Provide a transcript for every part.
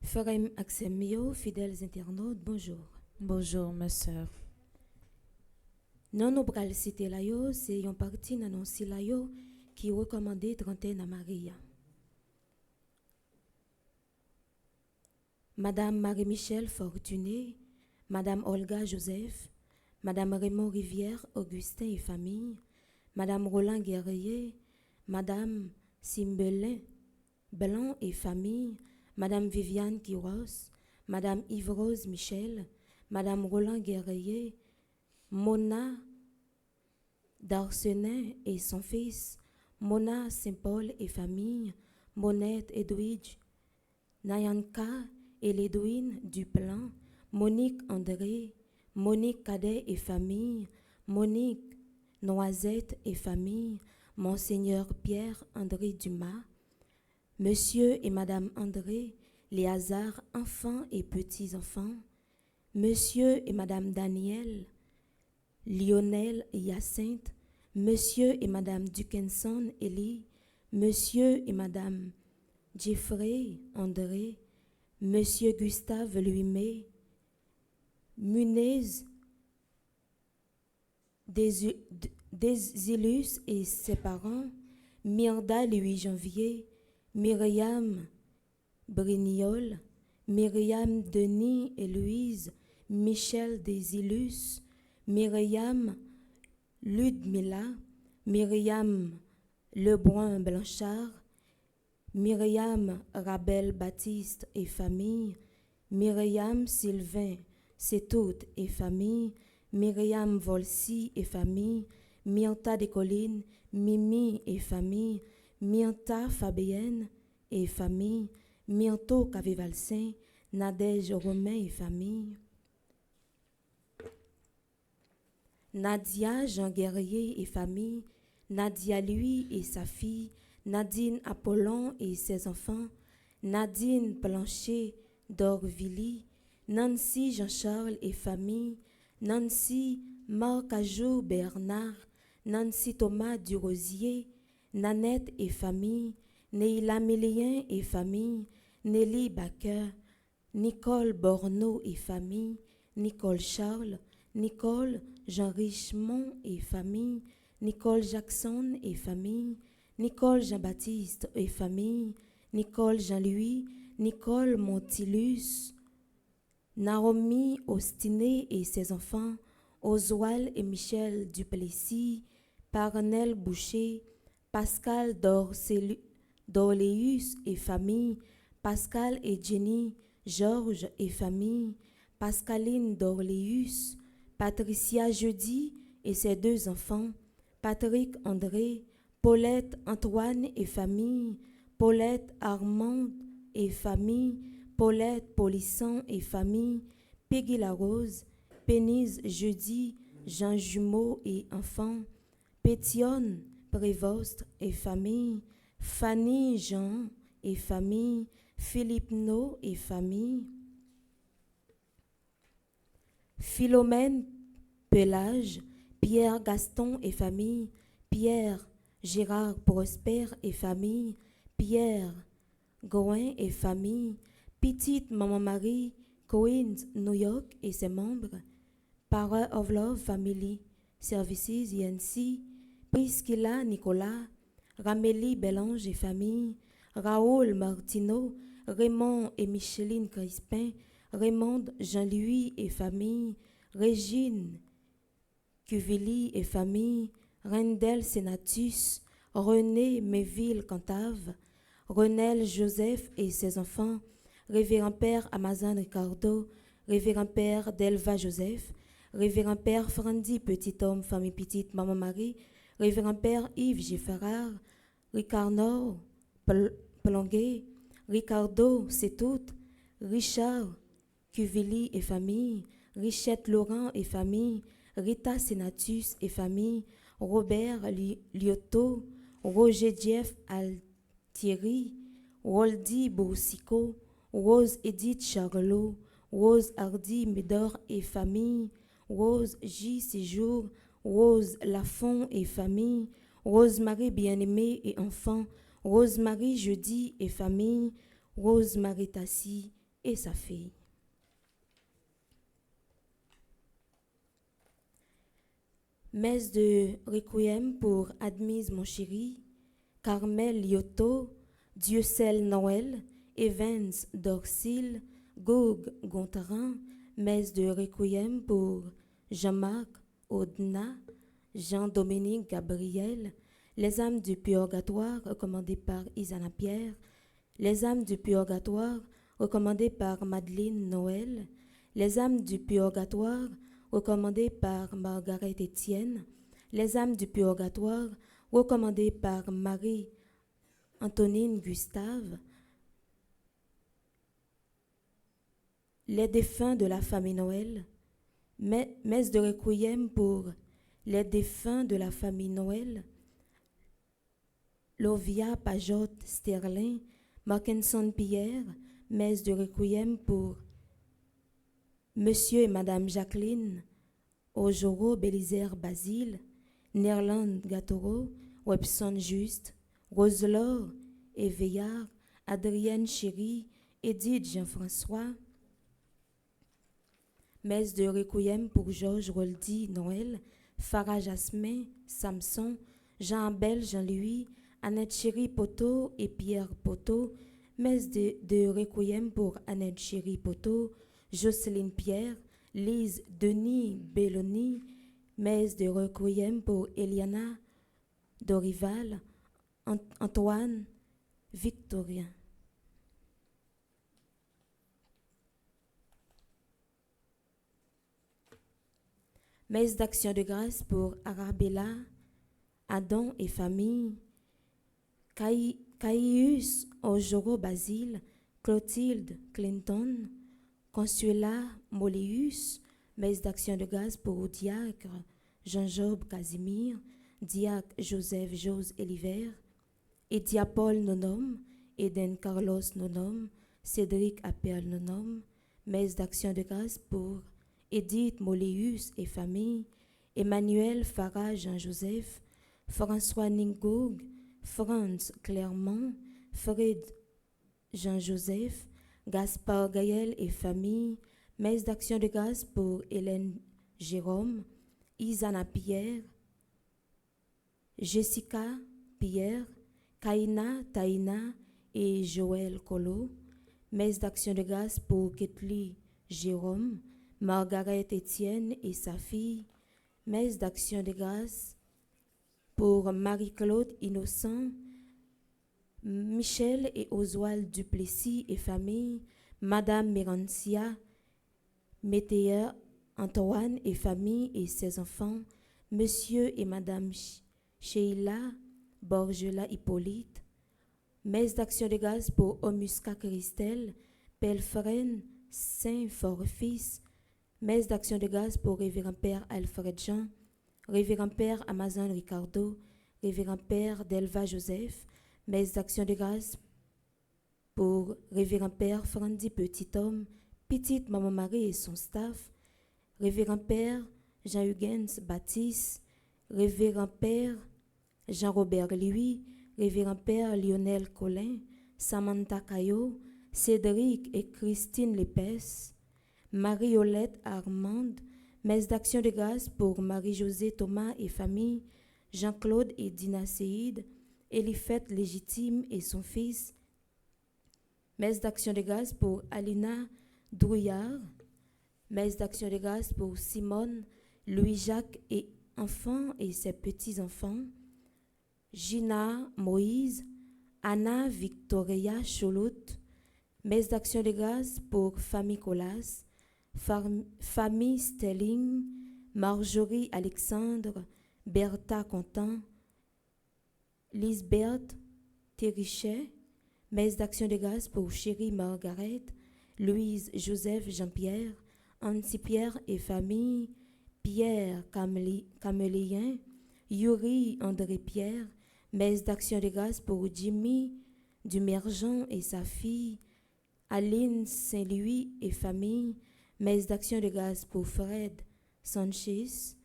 Frère Axemio, fidèles internautes, bonjour. Bonjour, ma sœur. Non, nous pral citer là yo, c'est une partie dans non si là yo qui recommandé trentaine à Maria. Madame Marie-Michel Fortuné, Madame Olga Joseph, Madame Raymond Rivière, Augustin et famille, Madame Roland Guerrier, Madame Simbelin Blanc et famille, Madame Viviane Quiros, Madame Yves-Rose Michel, Madame Roland Guerrier, Mona d'Arsenin et son fils, Mona Saint-Paul et famille, Monette Edwidge, Nayanka et Ledwin Duplan, Monique André, Monique Cadet et famille, Monique Noisette et famille, Monseigneur Pierre-André Dumas, Monsieur et Madame André, Léazard, enfants et petits-enfants, Monsieur et Madame Daniel, Lionel et Hyacinthe, Monsieur et Madame Dickinson Ellie, Monsieur et Madame Jeffrey André, Monsieur Gustave Louis-May, Munez Desilus et ses parents, Myrda Louis Janvier, Myriam Brignol, Myriam Denis et Louise, Michel Desilus, Myriam Ludmilla, Myriam Lebrun Blanchard, Myriam Rabel Baptiste et famille, Myriam Sylvain Sétout et famille, Myriam Volsi et famille, Myrta Descollines, Mimi et famille, Myrta Fabienne et famille, Myrto Cavivalsin, Nadège Romain et famille, Nadia Jean Guerrier et famille, Nadia Louis et sa fille, Nadine Apollon et ses enfants, Nadine Plancher d'Orvilly, Nancy Jean-Charles et famille, Nancy Marcajou Bernard, Nancy Thomas Durosier, Nanette et famille, Neila Mélien et famille, Nelly Baker, Nicole Borneau et famille, Nicole Charles, Nicole Jean Richemont et famille, Nicole Jackson et famille, Nicole Jean-Baptiste et famille, Nicole Jean-Louis, Nicole Montilus, Naomi Ostiné et ses enfants, Oswald et Michel Duplessis, Parnell Boucher, Pascal Dorléus et famille, Pascal et Jenny, Georges et famille, Pascaline Dorléus, Patricia Jeudi et ses deux enfants, Patrick André, Paulette Antoine et famille, Paulette Armand et famille, Paulette Polisson et famille, Peggy Larose, Pénise Jeudi, Jean Jumeau et enfants, Pétionne Prévost et famille, Fanny Jean et famille, Philippe No et famille, Philomène Pelage, Pierre Gaston et famille, Pierre Gérard Prosper et famille, Pierre Gouin et famille, Petite Maman Marie, Queens, New York et ses membres, Power of Love Family Services INC, Priscilla Nicolas, Ramélie Bélange et famille, Raoul Martineau, Raymond et Micheline Crispin, Raymond Jean-Louis et famille, Régine Cuvilly et famille, Rendel Senatus, René Méville Cantave, Renel Joseph et ses enfants, Révérend Père Amazon Ricardo, Révérend Père Delva Joseph, Révérend Père Frandy Petit Homme Famille Petite Maman Marie, Révérend Père Yves Giffarard, Ricardo Plonguet, Ricardo Sétout, Richard Cuvilly et famille, Richette Laurent et famille, Rita Senatus et famille, Robert Liotto, Roger Jeff Altieri, Waldy Boussico, Rose Edith Charlot, Rose Hardy Médor et famille, Rose J. Séjour, Rose Lafont et famille, Rose-Marie Bien-Aimée et enfants, Rose-Marie Jeudi et famille, Rose-Marie Tassi et sa fille. Messe de Requiem pour Admise mon chéri, Carmel Lyoto, Dieucel Noël, Evans Dorsil, Gog Gontarin, messe de Requiem pour Jean-Marc Audna, Jean-Dominique Gabriel, les âmes du purgatoire recommandées par Isana Pierre, les âmes du purgatoire recommandées par Madeleine Noël, les âmes du purgatoire recommandées par Margaret Étienne, les âmes du purgatoire recommandées par Marie-Antonine Gustave, les défunts de la famille Noël, messe de requiem pour les défunts de la famille Noël, Lovia Pajot Sterling, Markinson Pierre, messe de requiem pour Monsieur et Madame Jacqueline, Ojoro Bélizer Basile, Nerland Gatoro, Webson Juste, Roselore et Veillard, Adrienne Chéry, Edith Jean-François, messe de requiem pour Georges Roldy Noël, Farah Jasmin, Samson, Jean-Abel Jean-Louis, Annette Chéry Poteau et Pierre Poteau, messe de requiem pour Annette Chéry Poteau, Jocelyne Pierre, Lise Denis Belloni, messe de requiem pour Eliana Dorival, Antoine Victorien. Messe d'action de grâce pour Arabella, Adam et famille, Caius Ojoro Basile, Clotilde Clinton, Consuela Moléus, messe d'action de grâce pour Diacre Jean-Job Casimir, Diacre Joseph Jose Eliver, Edia Paul Nonom, Eden Carlos Nonom, Cédric Appel Nonom, messe d'action de grâce pour Edith Moléus et famille, Emmanuel Farah Jean-Joseph, François Ningog, Franz Clermont, Fred Jean-Joseph, Gaspard Gaël et famille, messe d'action de grâce pour Hélène Jérôme, Isana Pierre, Jessica Pierre, Kaina Taina et Joël Colo, messe d'action de grâce pour Ketli Jérôme, Margaret Étienne et sa fille, messe d'action de grâce pour Marie-Claude Innocent, Michel et Oswald Duplessis et famille, Madame Mérancia, Météa Antoine et famille et ses enfants, Monsieur et Madame Sheila Borgela Hippolyte, messe d'action de grâce pour Omusca Christelle, Pelfren Saint-Fort-Fils, messe d'action de grâce pour Révérend Père Alfred Jean, Révérend Père Amazon Ricardo, Révérend Père Delva Joseph, messe d'action de grâce pour Révérend Père Frandy Petit-Homme, Petite Maman Marie et son staff, Révérend Père Jean-Huguens Baptiste, Révérend Père Jean-Robert Louis, Révérend Père Lionel Collin, Samantha Caillot, Cédric et Christine Lépès, Marie-Olette Armande, messe d'action de grâce pour Marie-Josée Thomas et famille, Jean-Claude et Dina Seïd, Elifette Légitime et son fils, messe d'action de grâce pour Alina Drouillard, messe d'action de grâce pour Simone, Louis-Jacques et enfants et ses petits-enfants, Gina Moïse, Anna Victoria Cholout, messe d'action de grâce pour famille Colas, famille Stelling, Marjorie Alexandre, Bertha Contant, Lisbeth Thérichet, messe d'action de grâce pour Chérie Margaret, Louise Joseph Jean-Pierre, Anti-Pierre et famille, Pierre Camélien, Yuri André Pierre, messe d'action de grâce pour Jimmy Dumergent et sa fille, Aline Saint-Louis et famille, messe d'action de grâce pour Fred Sanchez,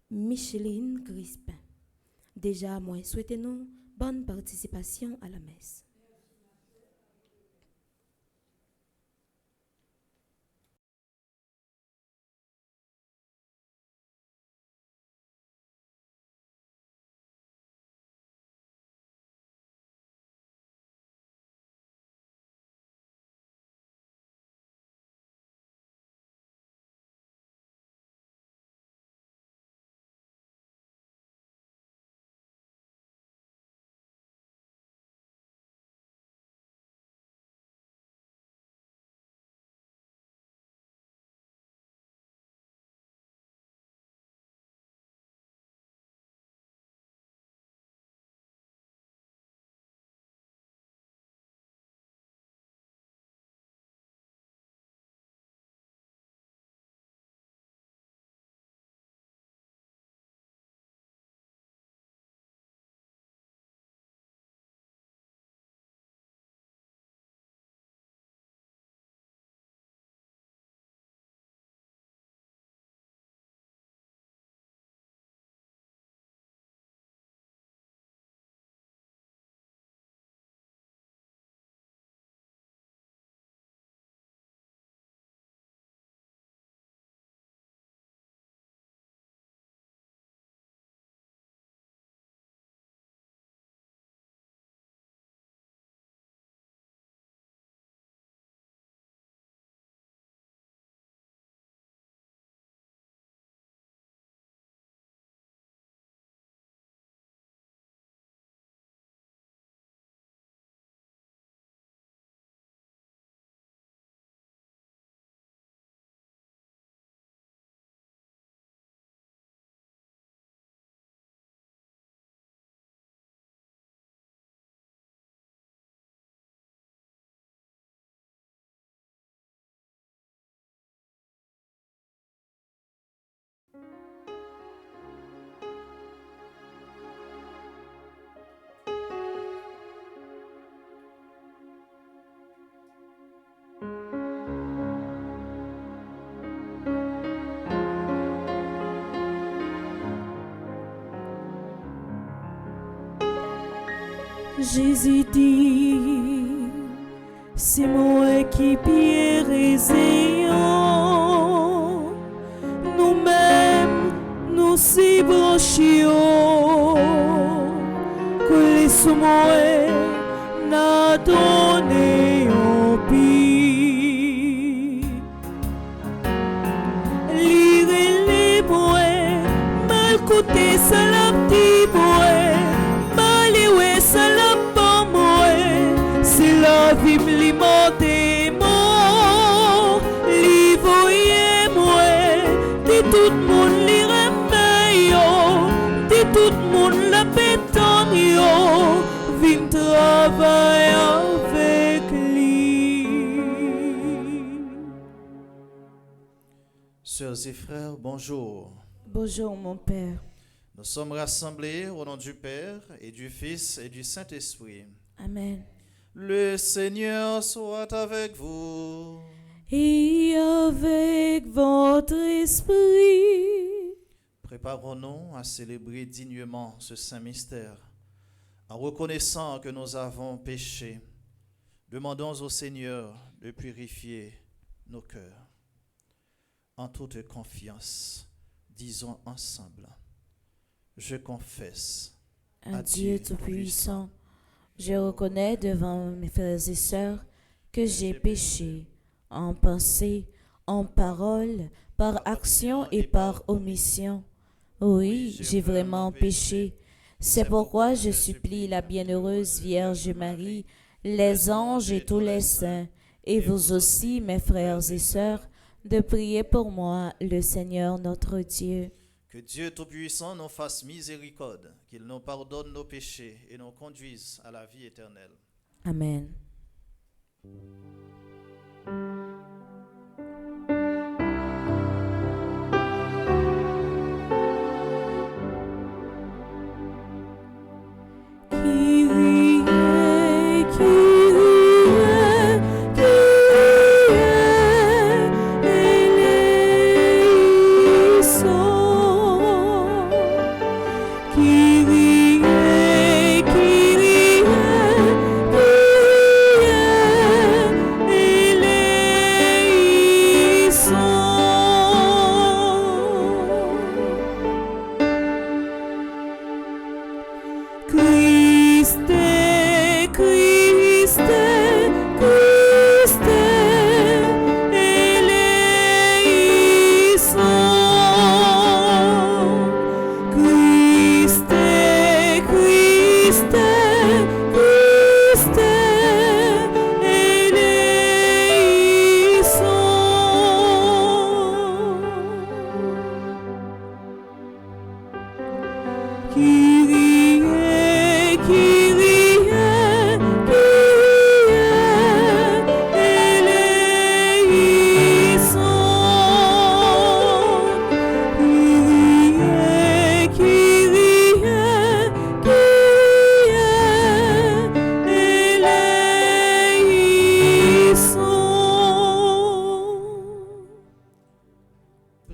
Micheline Crispin. Déjà, moi, souhaitez-nous bonne participation à la messe. Jésus dit, c'est moi qui pierre et zéant, nous-mêmes nous si branchions, que les sommets n'a donné en pire. Lire les mots, mal côté salam petit mots, mal ouais salam bon mots, c'est la vie m'limenter moi, li voyez moi, dit tout le monde li remet yo, dit tout le monde la pétanque yo, vin travailler avec lui. Sœurs et frères, bonjour. Bonjour mon père. Nous sommes rassemblés au nom du Père et du Fils et du Saint-Esprit. Amen. Le Seigneur soit avec vous. Et avec votre esprit. Préparons-nous à célébrer dignement ce saint mystère. En reconnaissant que nous avons péché, demandons au Seigneur de purifier nos cœurs. En toute confiance, disons ensemble, je confesse Un Dieu Tout-Puissant, je reconnais devant mes frères et sœurs que j'ai péché en pensée, en parole, par action et par omission. Oui, j'ai vraiment péché. C'est pourquoi je supplie la bienheureuse Vierge Marie, les anges et tous les saints, et vous aussi, mes frères et sœurs, de prier pour moi, le Seigneur notre Dieu. Que Dieu Tout-Puissant nous fasse miséricorde, qu'il nous pardonne nos péchés et nous conduise à la vie éternelle. Amen.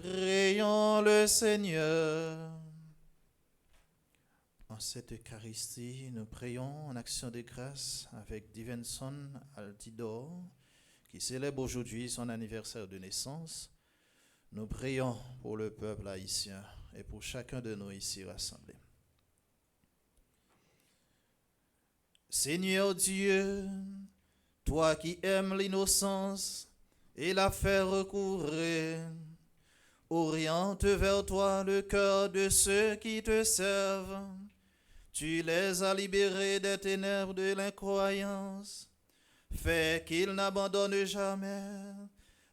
Prions le Seigneur. En cette Eucharistie, nous prions en action de grâce avec Divinson Altidor, qui célèbre aujourd'hui son anniversaire de naissance. Nous prions pour le peuple haïtien et pour chacun de nous ici rassemblés. Seigneur Dieu, toi qui aimes l'innocence et la faire recourir, oriente vers toi le cœur de ceux qui te servent. Tu les as libérés des ténèbres de l'incroyance. Fais qu'ils n'abandonnent jamais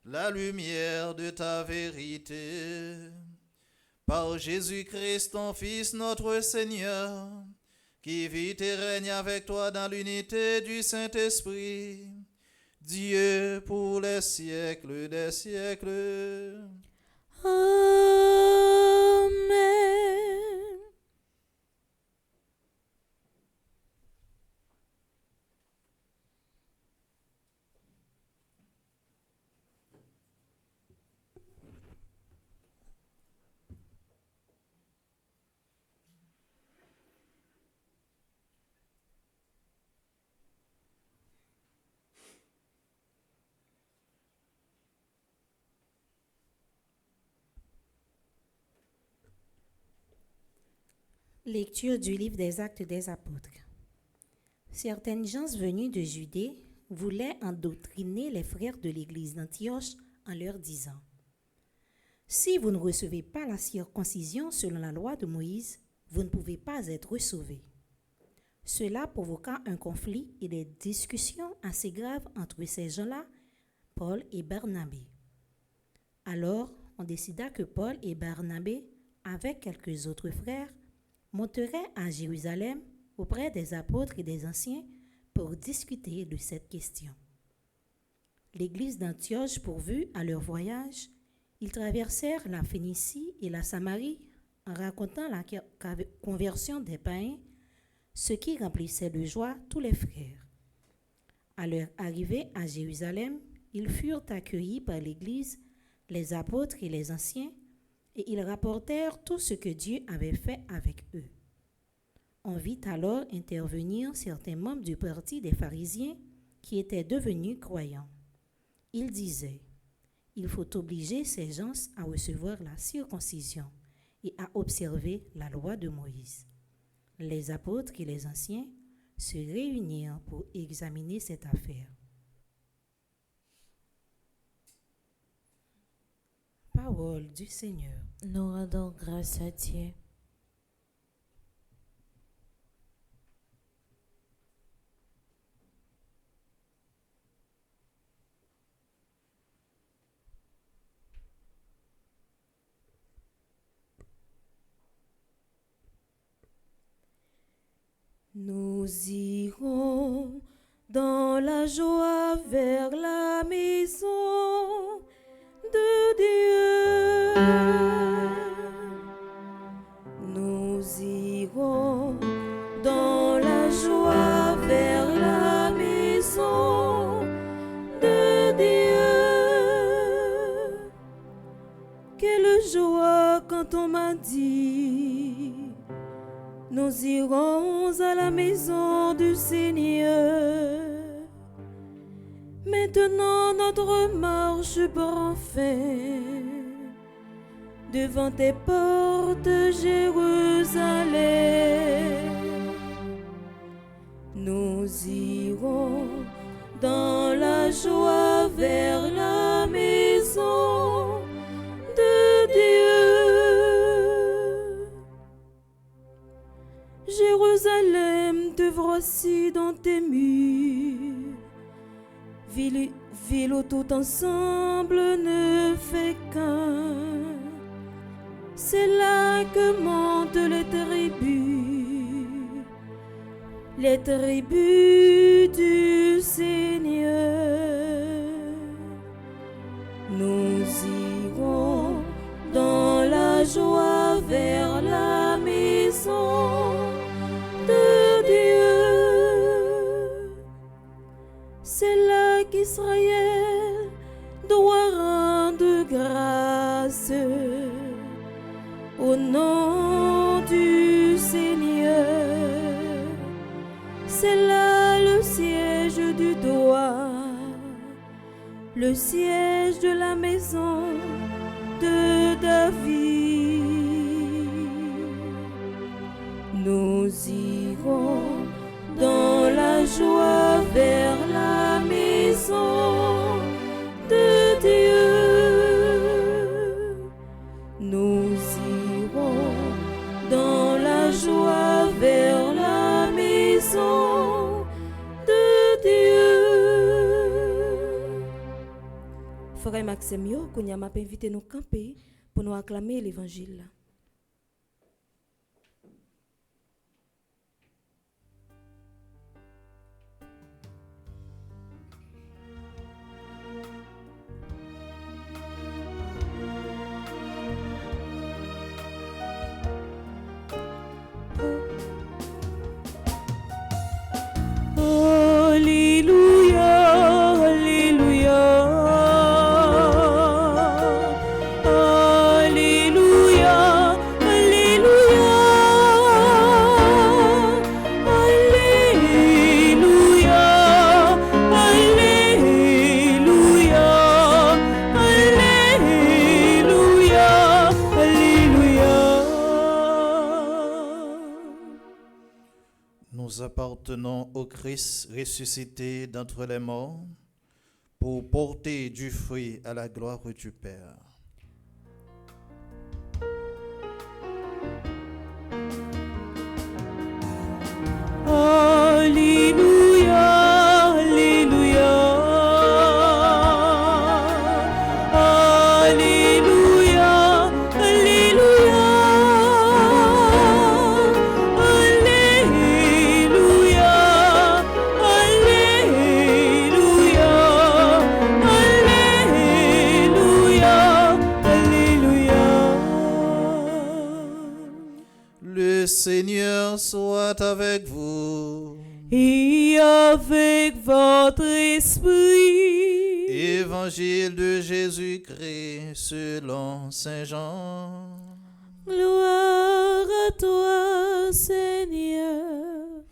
la lumière de ta vérité. Par Jésus-Christ, ton Fils, notre Seigneur, qui vit et règne avec toi dans l'unité du Saint-Esprit, Dieu pour les siècles des siècles. Amen. Lecture du livre des Actes des Apôtres. Certaines gens venus de Judée voulaient endoctriner les frères de l'église d'Antioche en leur disant : si vous ne recevez pas la circoncision selon la loi de Moïse, vous ne pouvez pas être sauvés. Cela provoqua un conflit et des discussions assez graves entre ces gens-là, Paul et Barnabé. Alors, on décida que Paul et Barnabé, avec quelques autres frères, monteraient à Jérusalem auprès des apôtres et des anciens pour discuter de cette question. L'église d'Antioche pourvue à leur voyage, ils traversèrent la Phénicie et la Samarie en racontant la conversion des païens, ce qui remplissait de joie tous les frères. À leur arrivée à Jérusalem, ils furent accueillis par l'Église, les apôtres et les anciens, et ils rapportèrent tout ce que Dieu avait fait avec eux. On vit alors intervenir certains membres du parti des pharisiens qui étaient devenus croyants. Ils disaient : il faut obliger ces gens à recevoir la circoncision et à observer la loi de Moïse. Les apôtres et les anciens se réunirent pour examiner cette affaire. Parole du Seigneur. Nous rendons grâce à Dieu. Nous irons dans la joie vers la maison de Dieu. Nous irons dans la joie vers la maison de Dieu. Quelle joie quand on m'a dit : nous irons à la maison du Seigneur. Maintenant notre marche prend fin. Devant tes portes, Jérusalem. Nous irons dans la joie vers la maison de Dieu. Jérusalem, te voici dans tes murs. Ville où tout ensemble ne fait qu'un. C'est là que montent les tribus du Seigneur. Nous irons dans la joie vers la maison de Dieu. C'est là qu'Israël doit rendre grâce au nom du Seigneur. C'est là le siège du droit, le siège de la maison de David. Nous irons dans la joie vers la maison de Dieu. Nous irons dans la joie vers la maison de Dieu. Frère Maxime Yo, qu'on m'a invité nous camper pour nous acclamer l'évangile. Alléluia, tenons au Christ ressuscité d'entre les morts pour porter du fruit à la gloire du Père. Alléluia, Alléluia, Alléluia, Alléluia, Alléluia, Alléluia, Alléluia, Alléluia. Le Seigneur soit avec vous. Et avec votre esprit. Évangile de Jésus-Christ selon Saint Jean. Gloire à toi, Seigneur.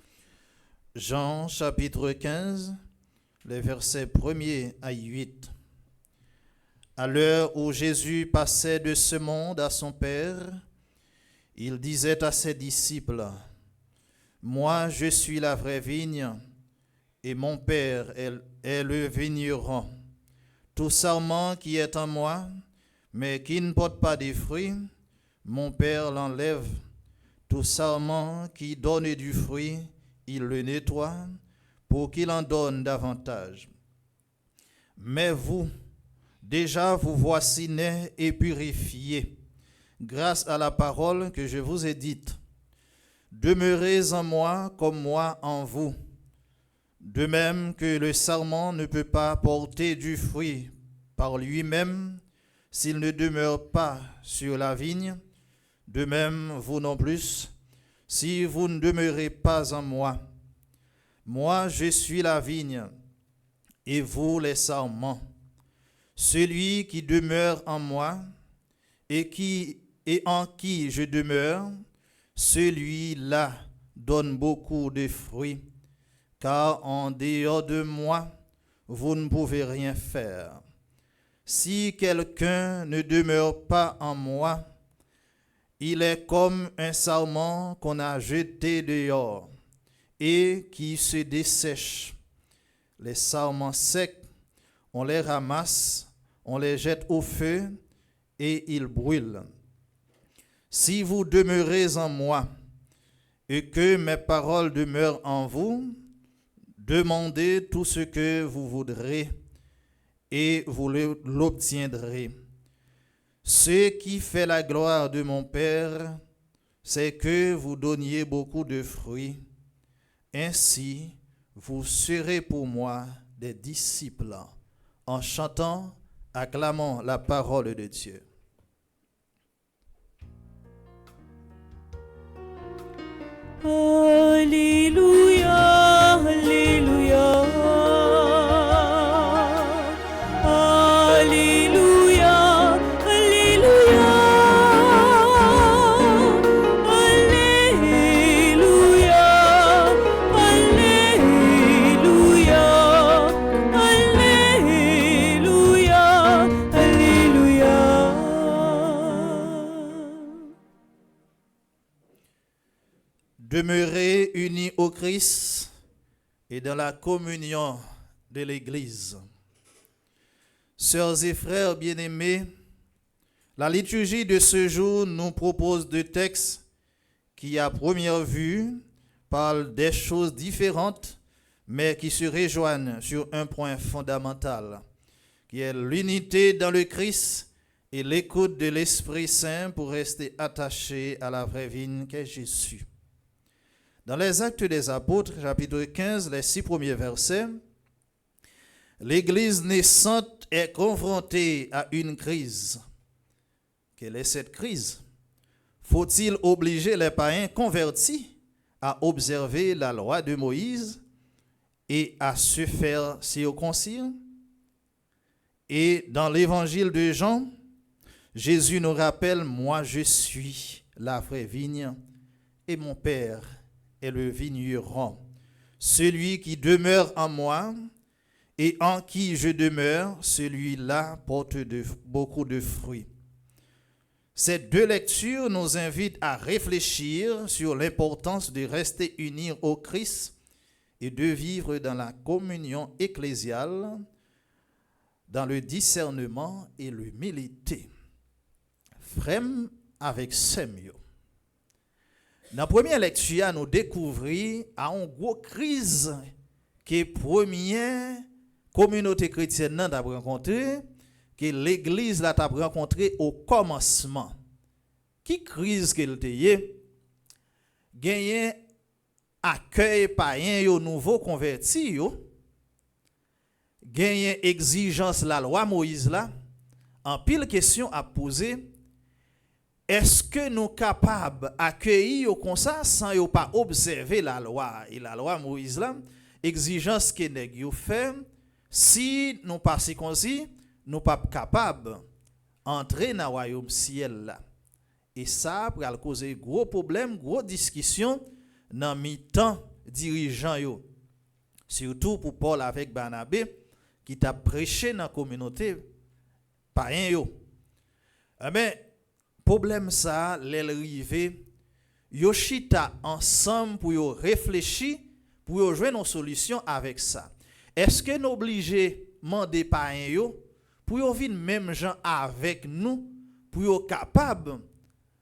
Jean chapitre 15, les versets 1er à 8. À l'heure où Jésus passait de ce monde à son Père, il disait à ses disciples: Moi, je suis la vraie vigne, et mon Père est le vigneron. Tout sarment qui est en moi, mais qui ne porte pas de fruits, mon Père l'enlève. Tout sarment qui donne du fruit, il le nettoie, pour qu'il en donne davantage. Mais vous, déjà vous voici nés et purifiés, grâce à la parole que je vous ai dite. Demeurez en moi comme moi en vous. De même que le sarment ne peut pas porter du fruit par lui-même s'il ne demeure pas sur la vigne, de même vous non plus, si vous ne demeurez pas en moi. Moi, je suis la vigne, et vous les sarments. Celui qui demeure en moi et en qui je demeure, celui-là donne beaucoup de fruits, car en dehors de moi, vous ne pouvez rien faire. Si quelqu'un ne demeure pas en moi, il est comme un sarment qu'on a jeté dehors et qui se dessèche. Les sarments secs, on les ramasse, on les jette au feu et ils brûlent. Si vous demeurez en moi et que mes paroles demeurent en vous, demandez tout ce que vous voudrez et vous l'obtiendrez. Ce qui fait la gloire de mon Père, c'est que vous donniez beaucoup de fruits. Ainsi, vous serez pour moi des disciples. En chantant, acclamons la parole de Dieu. Alléluia, Alléluia, Alléluia, Alléluia, Alléluia, Alléluia, Alléluia, Alléluia. Demeurez unis au Christ et dans la communion de l'Église. Sœurs et frères bien-aimés, la liturgie de ce jour nous propose deux textes qui, à première vue, parlent des choses différentes, mais qui se rejoignent sur un point fondamental, qui est l'unité dans le Christ et l'écoute de l'Esprit Saint pour rester attaché à la vraie vigne qu'est Jésus. Dans les Actes des Apôtres, chapitre 15, les 6 premiers versets, l'Église naissante est confrontée à une crise. Quelle est cette crise? Faut-il obliger les païens convertis à observer la loi de Moïse et à se faire circoncire? Et dans l'évangile de Jean, Jésus nous rappelle: moi je suis la vraie vigne et mon Père est le vigneron. Celui qui demeure en moi et en qui je demeure, celui-là porte beaucoup de fruits. Ces deux lectures nous invitent à réfléchir sur l'importance de rester unis au Christ et de vivre dans la communion ecclésiale, dans le discernement et l'humilité. Frère avec Semyo. Dans la première lecture, nous découvrons une grosse crise que la première communauté chrétienne a rencontrée, que l'Église a rencontrée au commencement. Qui crise qu'elle était? Gagné accueil païen yo nouveau converti yo. Gagné exigence la loi Moïse là. En pile question à poser. Est-ce que nous sommes capables d'accueillir comme ça sans ne pas observer la loi? Et la loi Moïse là, exigence que nous fait, si nous passons comme si, nous ne sommes pas capables d'entrer dans le royaume ciel là. Et ça, pour causer gros problème, gros discussion dans mi-temps dirigeants yo. Surtout pour Paul avec Barnabé qui t'a prêché dans la communauté païen yo. Mais problème ça, l'arrivée, yo chita ensemble pour yo réfléchir, pour yo jouer une solution avec ça. Est-ce que nous obligés demander païen yo pour yo vinn même gens avec nous, pour yo capable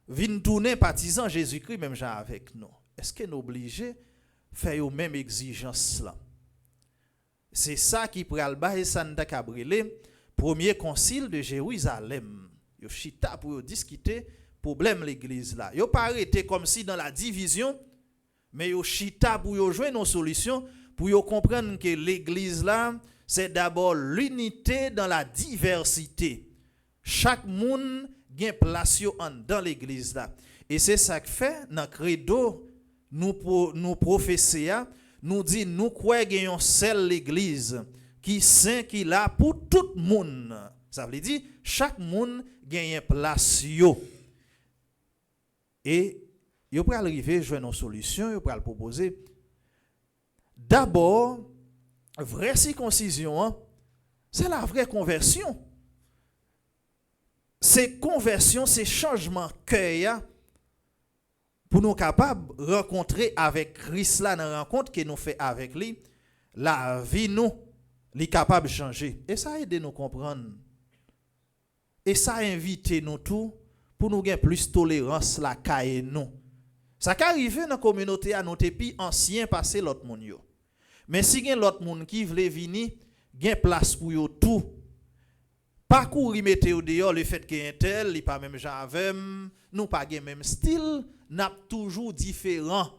vinn tourner partisan Jésus-Christ même gens avec nous? Est-ce que nous obligés faire yo même exigence là? C'est ça qui pral bailler Santa Cabrele, premier concile de Jérusalem. Yo chita pour yo discuter problème l'église là. Yo pas arrêté comme si dans la division, mais yo chita pour yo jouer une solution pour yo comprendre que l'église là, c'est d'abord l'unité dans la diversité. Chaque monde gagne place dans l'église là. Et c'est ça que fait dans credo nous professeurs, nous dit nous croyons gagnons seule l'église qui saint qui là pour tout le monde. Ça veut dire chaque monde gagne place yo. Et yo pour arriver joindre une solution, yo pour proposer d'abord vraie circoncision, c'est la vraie conversion. C'est conversion, c'est changement cœur pour nous capables de rencontrer avec Christ là dans la rencontre que nous fait avec lui, la vie nous est capable de changer. Et ça aide nous comprendre. Et ça invite nous tous pour nous gagner plus de tolérance la caille nous. Ça qui arrive dans la communauté à nous plus ancien passé l'autre monde yo. Mais si gen l'autre monde qui veut venir, gen place pour yo tout. Pas courir mettre au dehors le fait que un tel, il pas même gens avec nous pas gen même style, n'a toujours différent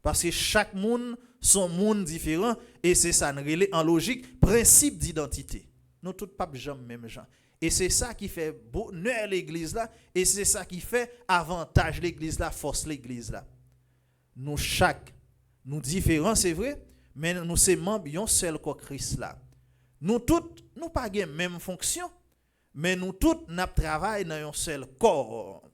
parce que chaque monde son monde différent et c'est ça en logique principe d'identité. Nous tous pas jamais même gens. Et c'est ça qui fait bonheur l'église là et c'est ça qui fait avantage l'église là, force l'église là. Nous chaque nous différents c'est vrai, mais nous sommes membres d'un seul corps Christ là. Nous tous nous pas gain même fonction, mais nous tous n'a travail dans un seul corps.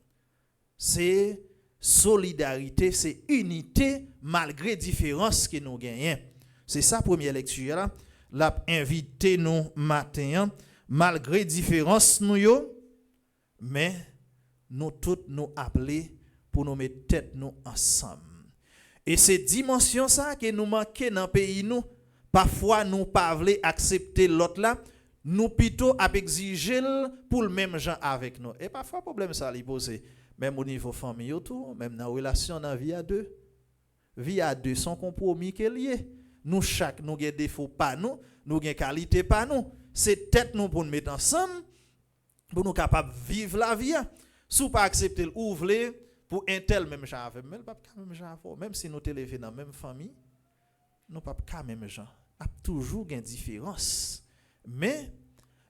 C'est solidarité, c'est unité malgré différences que nous gagnons. C'est ça première lecture là, l'a invité nous matin malgré différences nous yo, mais nous tous nous appeler pour nous mettre tête nous ensemble. Et c'est dimension ça que nous manquons dans le pays nous. Parfois nous pas voulons accepter l'autre là, nous plutôt exiger pour le même gens avec nous. Et parfois problème ça li poser même au niveau famille autour, même dans relation dans vie à deux. Vie à deux son compromis qu'est lié. Nous chaque nous gain défaut pas nous gain qualité pas nous. C'est tête nous pour nous mettre ensemble pour nous capable vivre la vie. Si pas accepter ouvrir pour un tel même gens avec mais pas même gens même si nous élevés dans même famille, nous pas même gens. A toujours une différence. Mais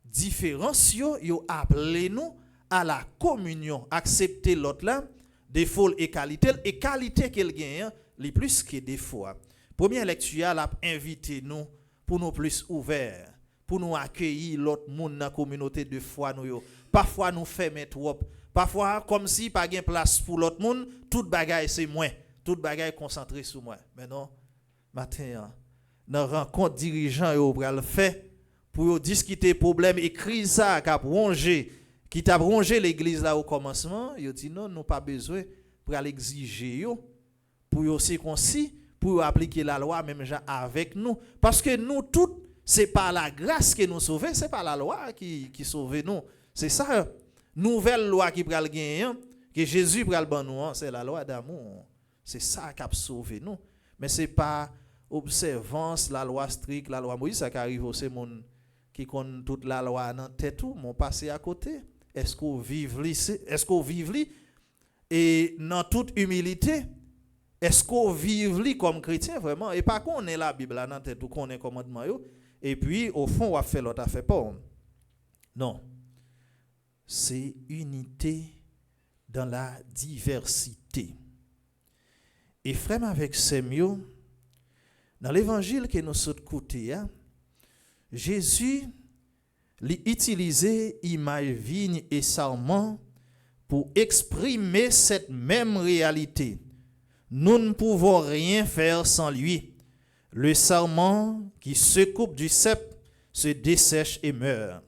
différence yo appelé nous à la communion, accepter l'autre là, défaut et qualité qu'elle gagne, les plus que défaut. Première lecture l'a invité nous pour nous plus ouverts, pour nous accueillir l'autre monde dans la communauté de foi nous yo. Parfois nous fermer trop, parfois comme si pas gain place pour l'autre monde, toute bagaille c'est moi, toute bagaille concentré sur moi. Mais non, matin dans rencontre dirigeant yo pour le faire pour discuter problème et crise ça qui t'a rongé l'église là au commencement, yo dit non, nous pas besoin pour aller exiger yo pour yo circoncis pour appliquer la loi même gens avec nous. Parce que nous tous, c'est pas la grâce qui nous sauve, c'est pas la loi qui sauve nous. C'est ça, nouvelle loi qui pral gagner, que Jésus pral ban nous, c'est la loi d'amour. C'est ça qui a sauvé nous. Mais c'est pas observance, la loi stricte, la loi Moïse, ça qui arrive au monde qui connaît toute la loi dans tête tout, mon passé à côté. Est-ce qu'on vive li et dans toute humilité? Est-ce qu'on vive li comme chrétien vraiment et pas qu'on est la Bible là dans tête tout qu'on est commandement yo et puis au fond on va faire l'autre affaire pas. Non. C'est unité dans la diversité. Et frère avec Semio, dans l'évangile que nous sommes côté, Jésus li utilisé image vigne et sarment pour exprimer cette même réalité. Nous ne pouvons rien faire sans lui. Le sarment qui se coupe du cep se dessèche et meurt.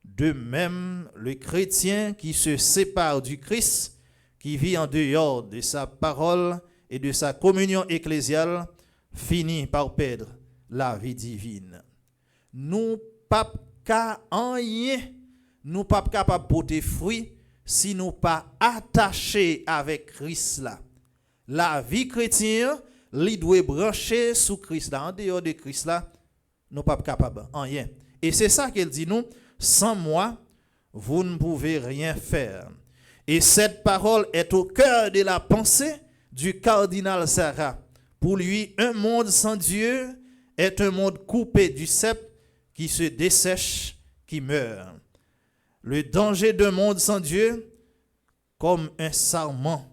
De même, le chrétien qui se sépare du Christ, qui vit en dehors de sa parole et de sa communion ecclésiale, finit par perdre la vie divine. Nous pas rien, nous pas capable porter fruit si nous pas attachés avec Christ là. La vie chrétienne, li doit brancher sous Christ là, en dehors de Christ là, nous pas capable rien. Et c'est ça qu'elle dit nous, sans moi, vous ne pouvez rien faire. Et cette parole est au cœur de la pensée du cardinal Sarah. Pour lui, un monde sans Dieu est un monde coupé du cep qui se dessèche, qui meurt. Le danger d'un monde sans Dieu, comme un sarment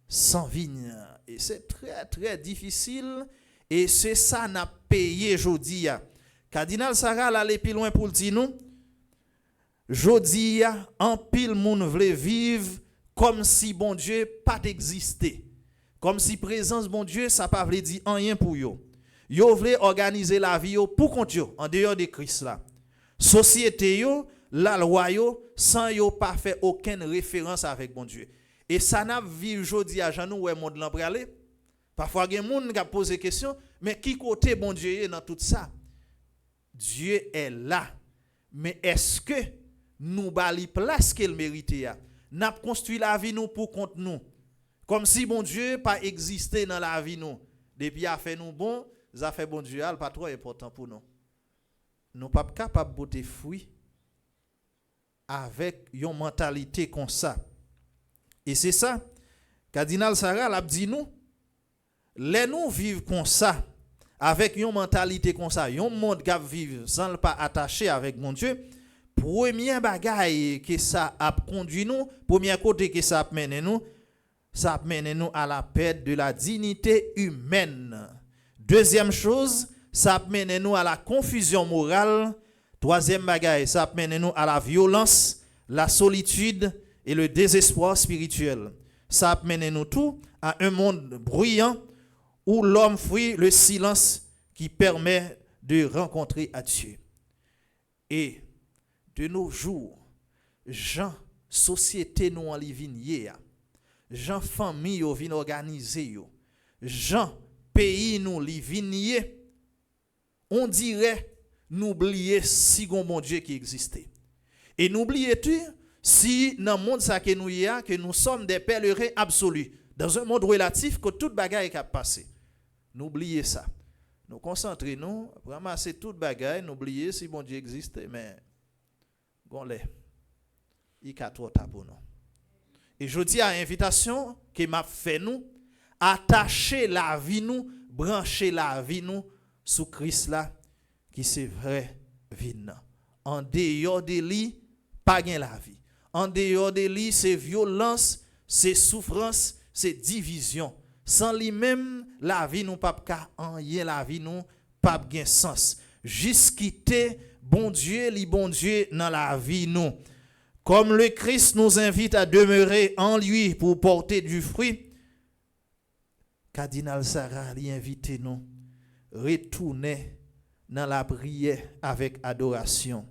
sans vigne. Et c'est très, très difficile. Et c'est ça n'a payé aujourd'hui. Cardinal Sarah allait plus loin pour le dire nous. Jodi en pile moun vle vivre comme si bon Dieu pas existé. Comme si présence bon Dieu ça pas vle dire rien pour yo. Yo vle organiser la vie yo pour compte yo en dehors de Christ là. Société yo, la loi yo sans yo pas fait aucune référence avec bon Dieu. Et ça n'a vivre jodi à Jean nous ouais monde l'en aller. Parfois gen moun qui pose question mais qui côté bon Dieu est dans tout ça? Dieu est là. Mais est-ce que nous bali place qu'elle mérite? N'a construit la vie nous pour compte nous. Comme si bon Dieu pas existé dans la vie nous. Depuis a fait nous bon, ça fait bon Dieu pas trop important pour nous. Nous pas capable porter fruit avec une mentalité comme ça. Et c'est ça Cardinal Sarah l'a dit nous, les nous vivre comme ça avec une mentalité comme ça, un monde qui vivre sans pas attaché avec mon Dieu. Premier bagaille que ça a conduit nous, premier côté que ça a mené nous à la perte de la dignité humaine. Deuxième chose, ça a mené nous à la confusion morale. Troisième bagaille, ça a mené nous à la violence, la solitude et le désespoir spirituel. Ça a mené nous tout à un monde bruyant où l'homme fuit le silence qui permet de rencontrer à Dieu. Et de nos jours, gens, société nous en livinier, gens, famille ou vin organisé, gens, pays nous livinier, on dirait n'oublier si bon Dieu qui existait. Et n'oubliez-tu si dans le monde ça que nous y a, que nous sommes des pèlerins absolus, dans un monde relatif que toute bagaille qui a passé. N'oubliez ça. Nous concentrons-nous, ramasser toute bagaille, n'oubliez si bon Dieu existe, mais il y a trop tard pour nous. Et je dis à l'invitation que m'a fait nous, attacher la vie nous, brancher la vie nous sous Christ là, qui c'est vrai vie. En dehors de lui, pas gain la vie. En dehors de lui, c'est violence, c'est souffrance, c'est division. Sans lui-même, la vie nous pas en rien, la vie nous pas gain sens. Jusqu'ité bon Dieu dans la vie nous. Comme le Christ nous invite à demeurer en lui pour porter du fruit, Cardinal Sarah lui invite nous retourner dans la prière avec adoration.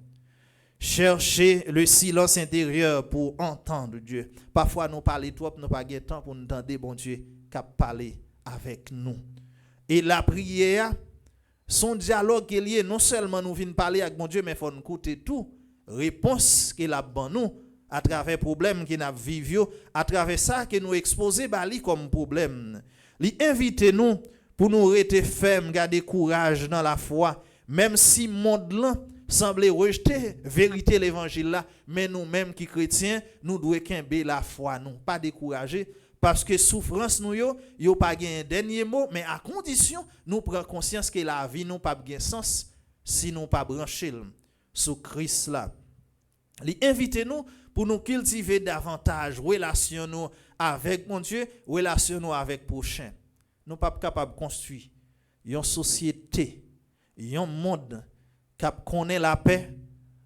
Chercher le silence intérieur pour entendre Dieu. Parfois nous parlons trop, nous pas de temps pour nous entendre bon Dieu qui parle avec nous. Et la prière, son dialogue qui est lié, non seulement nous venons parler avec mon Dieu, mais il faut nous écouter tout. Réponse qu'il a pour nous à travers problème que nous vivons, à travers ça que nous exposons comme problème. Il invite nous pour nous rester fermes, garder courage dans la foi, même si le monde là semble rejeter vérité l'évangile là, mais nous-mêmes qui chrétiens, nous devons qu'aimer la foi, nous pas décourager. Parce que souffrance nous yo pas un dernier mot, mais à condition nous prendre conscience que la vie nous pas gain sens si nous pas brancher sur Christ là. Il invite nous pour nous cultiver davantage relation nous avec mon Dieu, relation nous avec prochain. Nous pas capable de construire une société, un monde qui connaît la paix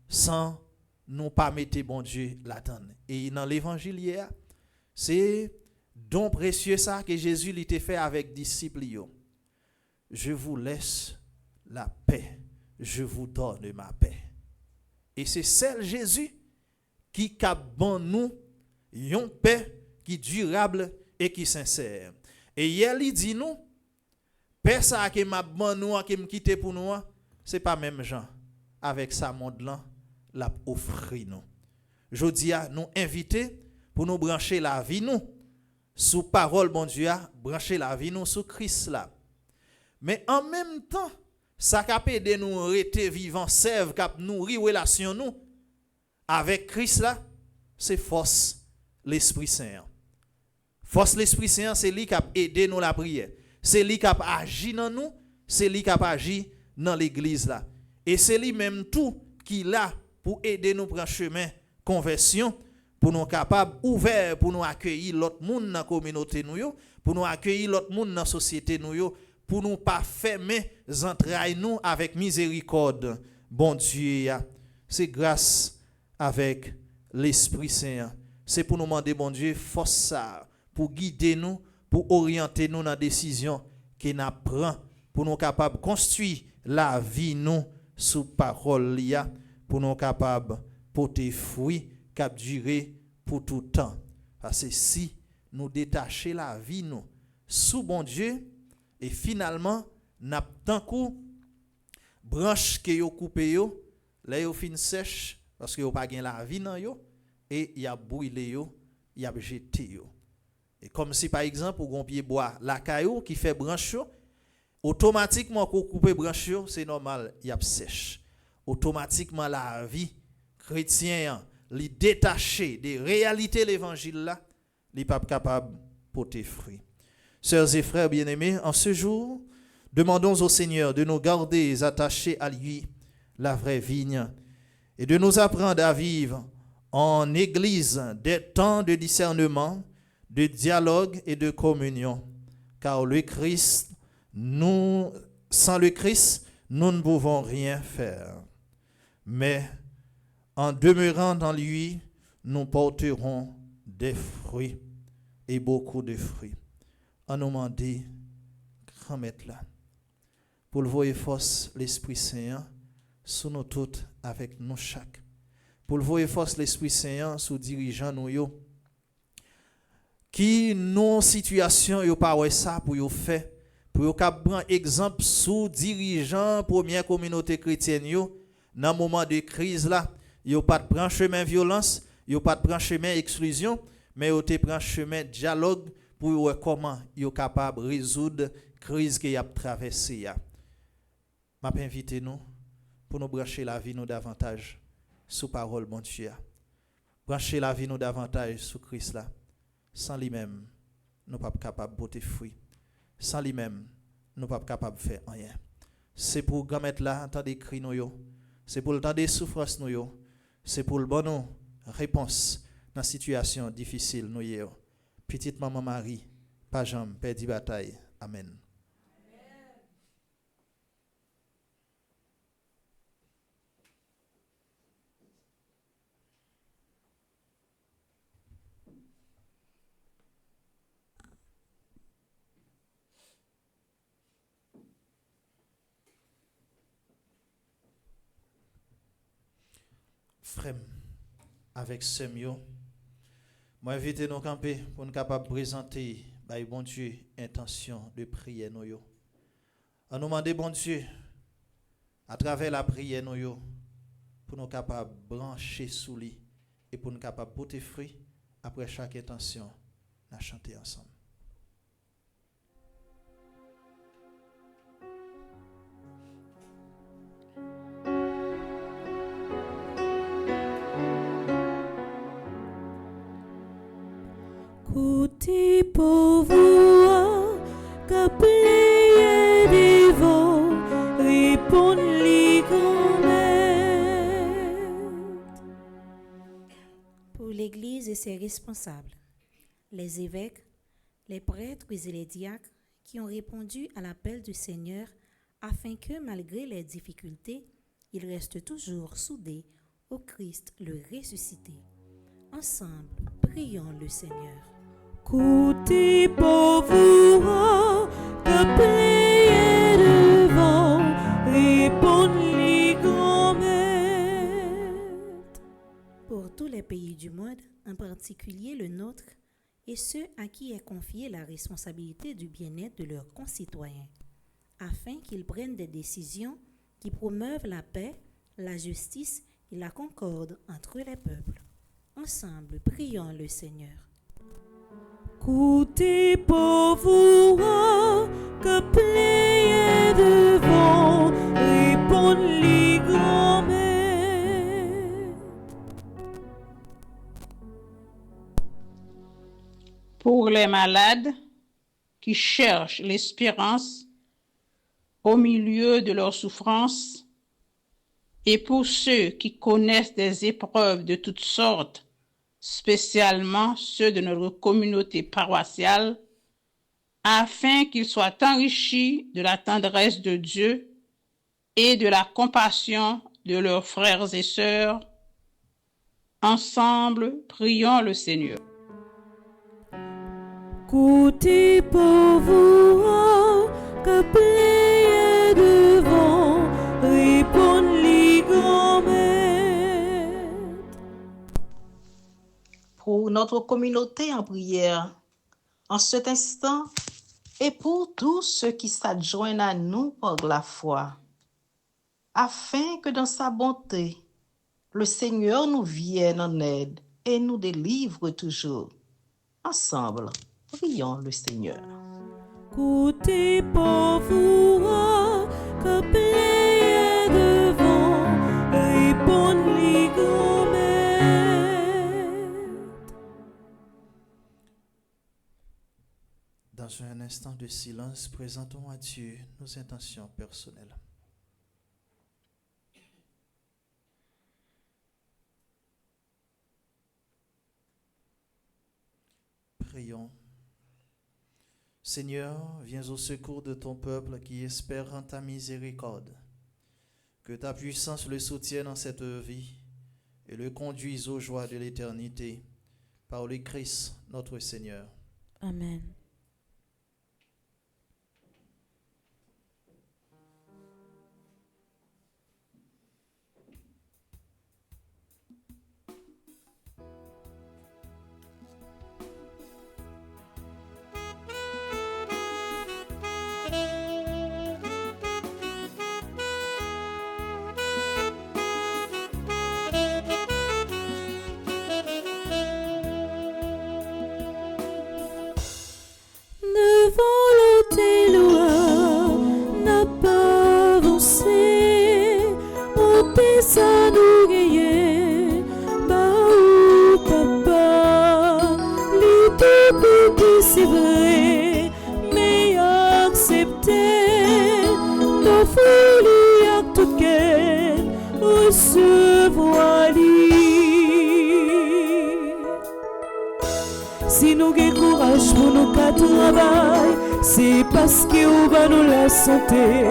sans nous pas mettre bon Dieu là-dedans. Et dans l'évangile hier, c'est don précieux ça que Jésus l'était fait avec disciples. Je vous laisse la paix, je vous donne ma paix. Et c'est celle Jésus qui capte nous une paix qui durable et qui sincère. Et hier il dit nous, paix ça que m'a ban nous qui me quitter pour nous, c'est pas même gens avec ça monde là l'a offrir nous. Je dis à nous inviter pour nous brancher la vie nous sous parole bon Dieu, brancher la vie nous sous Christ là. Mais en même temps, ça cap aider nous rester vivants, serve cap nourrir relation nous avec Christ là, c'est force l'Esprit Saint. Force l'Esprit Saint, c'est lui qui a aidé nous la prière. C'est lui qui a agi dans nous, c'est lui qui a agi dans l'église là. Et c'est lui même tout qui là pour aider nous prendre chemin conversion, pour nous capables ouverts pour nous accueillir l'autre monde dans la communauté nous, pour nous accueillir l'autre monde dans la société nous, pour nous pas fermer les entrailles nous avec miséricorde. Bon Dieu, c'est grâce avec l'Esprit Saint. C'est pour nous demander bon Dieu force ça pour guider nous, pour orienter nous dans la décision que nous prenons, pour nous capables de construire la vie nous sous parole là, pour nous capables de porter fruit cap durer pour tout temps. Parce que si nous détacher la vie nous sous bon Dieu et finalement n'a tant coup branche que yo coupé yo, là yo fin sèche parce que yo pas gain la vie dans yo et y a brûlé yo, y a jeté yo. Et comme si par exemple ou gon pied bois la caillou qui fait branche yo, automatiquement qu'on couper branche yo, c'est normal, y a sèche. Automatiquement la vie chrétien li détaché des réalités l'évangile là, li pas capable porter fruit. Sœurs et frères bien-aimés, en ce jour, demandons au Seigneur de nous garder attachés à lui, la vraie vigne, et de nous apprendre à vivre en église des temps de discernement, de dialogue et de communion. Car le Christ, sans le Christ, nous ne pouvons rien faire. Mais en demeurant dans lui, nous porterons des fruits et beaucoup de fruits. En nous demandant, grand maître là, pour le voir force l'Esprit Saint sous nous toutes avec nous chaque. Pour le voir force l'Esprit Saint sous dirigeant nous yo, qui nos situations yo pas ouais ça pour yo fait, pour yo prendre exemple sous dirigeant première communauté chrétienne yo dans moment de crise là. Yo pas de prendre chemin violence, yo pas de prendre chemin exclusion, mais yo te prend chemin dialogue pour voir comment yo capable résoudre crise que y a traversé ya. M'a invité nous pour nous brancher la vie nous davantage sous parole bon Dieu. Brancher la vie nous davantage sous Christ là. Sans lui-même, nous pas capable porter fruit. Sans lui-même, nous pas capable faire rien. C'est pour mettre là entendre cri nous yo. C'est pour le temps des souffrances nous yo. C'est pour le bon réponse dans la situation difficile nous y petite maman Marie, pas jamais perdre bataille. Amen. Frère, avec Semio, moi invite nous camper pour nous capable présenter, bon Dieu, intention de prier nous yo. On nous demande, bon Dieu, à travers la prière, nous, pour nous capables de brancher sous lui et pour nous capables de porter fruit après chaque intention, nous chanter ensemble. Côté pauvre, que plaît devant, répond les grand-mères. Pour l'Église et ses responsables, les évêques, les prêtres et les diacres qui ont répondu à l'appel du Seigneur afin que, malgré les difficultés, ils restent toujours soudés au Christ le ressuscité. Ensemble, prions le Seigneur. Côté pauvre, que plaît devant, répond les grand-mères. Pour tous les pays du monde, en particulier le nôtre, et ceux à qui est confiée la responsabilité du bien-être de leurs concitoyens, afin qu'ils prennent des décisions qui promeuvent la paix, la justice et la concorde entre les peuples. Ensemble, prions le Seigneur. Côté pauvre, que plaît devant, répond les grand-mères. Pour les malades qui cherchent l'espérance au milieu de leurs souffrances, et pour ceux qui connaissent des épreuves de toutes sortes, spécialement ceux de notre communauté paroissiale, afin qu'ils soient enrichis de la tendresse de Dieu et de la compassion de leurs frères et sœurs. Ensemble, prions le Seigneur. Côté pauvre, que plaît devant, répond les grand-mères. Pour notre communauté en prière, en cet instant, et pour tous ceux qui s'adjoignent à nous par la foi, afin que dans sa bonté, le Seigneur nous vienne en aide et nous délivre toujours. Ensemble, prions le Seigneur. Côté pauvre, que plaît devant, répond les grand-mères. Dans un instant de silence, présentons à Dieu nos intentions personnelles. Prions. Seigneur, viens au secours de ton peuple qui espère en ta miséricorde. Que ta puissance le soutienne en cette vie et le conduise aux joies de l'éternité par le Christ notre Seigneur. Amen. Devant l'autel n'a pas avancé, ôtez sa nous gagner, bah papa, les deux petits c'est vrai, mais acceptez, nos folies à tout cœur, recevoir-les. Si nous avons courage pour nous travailler, c'est parce que va nous la santé,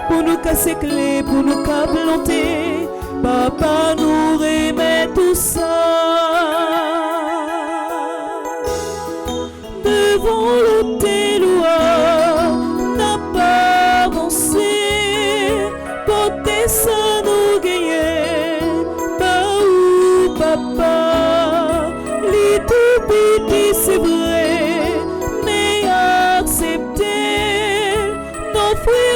pour nous casser clé, pour nous planter. Papa nous remet tout ça. Devant l'autel n'a pas avancé, porter ça nous gagner, papa. Les tout petits c'est vrai, mais accepter nos frères.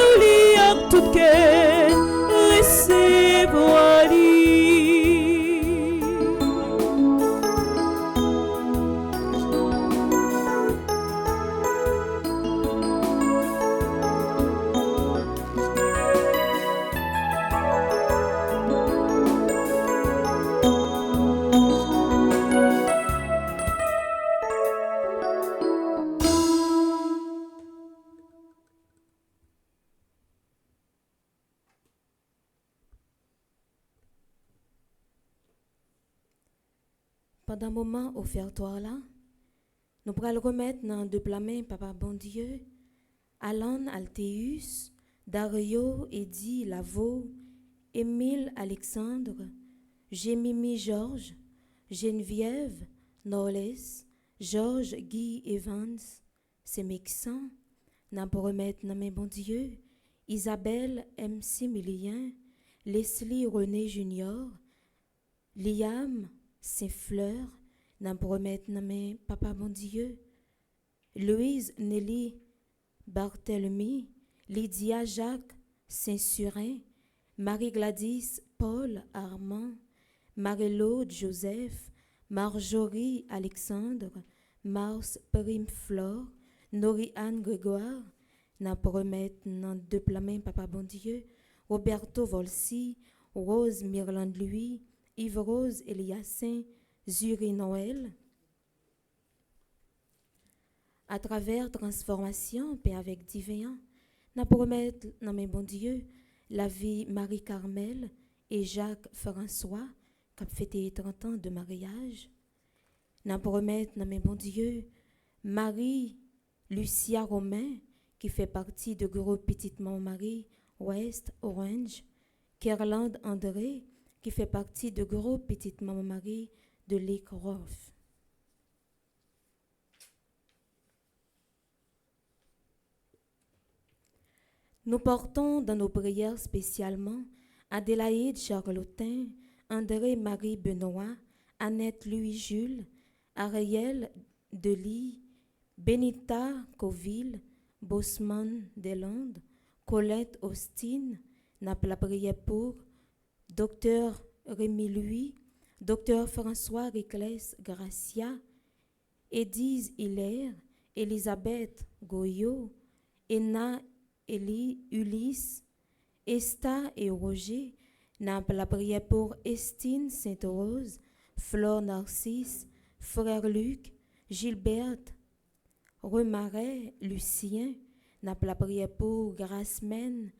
Pendant un moment offertoire là, nous pourrons le remettre dans deux mains, Papa bon Dieu, Alan Altéus, Dario Eddy Lavaux, Émile Alexandre, Jémimi Georges, Geneviève Norles, Georges Guy Evans, Semexan, n'a pour remettre dans mes bon Dieu, Isabelle MC Millien, Leslie René Junior, Liam Saint-Fleur, n'a pour remettre dans mes papa bon Dieu, Louise Nelly Barthélemy, Lydia Jacques Saint-Surin, Marie-Gladys Paul Armand, Marie-Laude Joseph, Marjorie Alexandre, Mars Prime Flore, Nori-Anne Grégoire, n'a pour remettre dans deux mains, Papa bon Dieu, Roberto Volsi, Rose Mirland Louis, Yves-Rose Eliassin, Zuri Noël. À travers transformation, paix avec divin, n'a pour remettre dans mes bon Dieu, la vie Marie-Carmel et Jacques-François, qui ont fêté 30 ans de mariage. N'a pour remettre dans mes bon Dieu, Marie-Lucia Romain, qui fait partie du groupe Petite Maman Marie West Orange, Kerland André, qui fait partie du groupe Petite Maman Marie de Lake Roth. Nous portons dans nos prières spécialement Adélaïde Charlotin, André-Marie Benoît, Annette Louis-Jules, Ariel Delis, Benita Coville, Bosman Deslandes, Colette Austin, n'a la prière pour Dr Rémi Louis, Dr François Riclès Gracia, Édise Hilaire, Elisabeth Goyot, Ena Ulysse, Esta et Roger, n'a la prière pour Estine Sainte-Rose, Flore Narcisse, Frère Luc, Gilberte, Remaret Lucien, n'a la prière pour Gracemène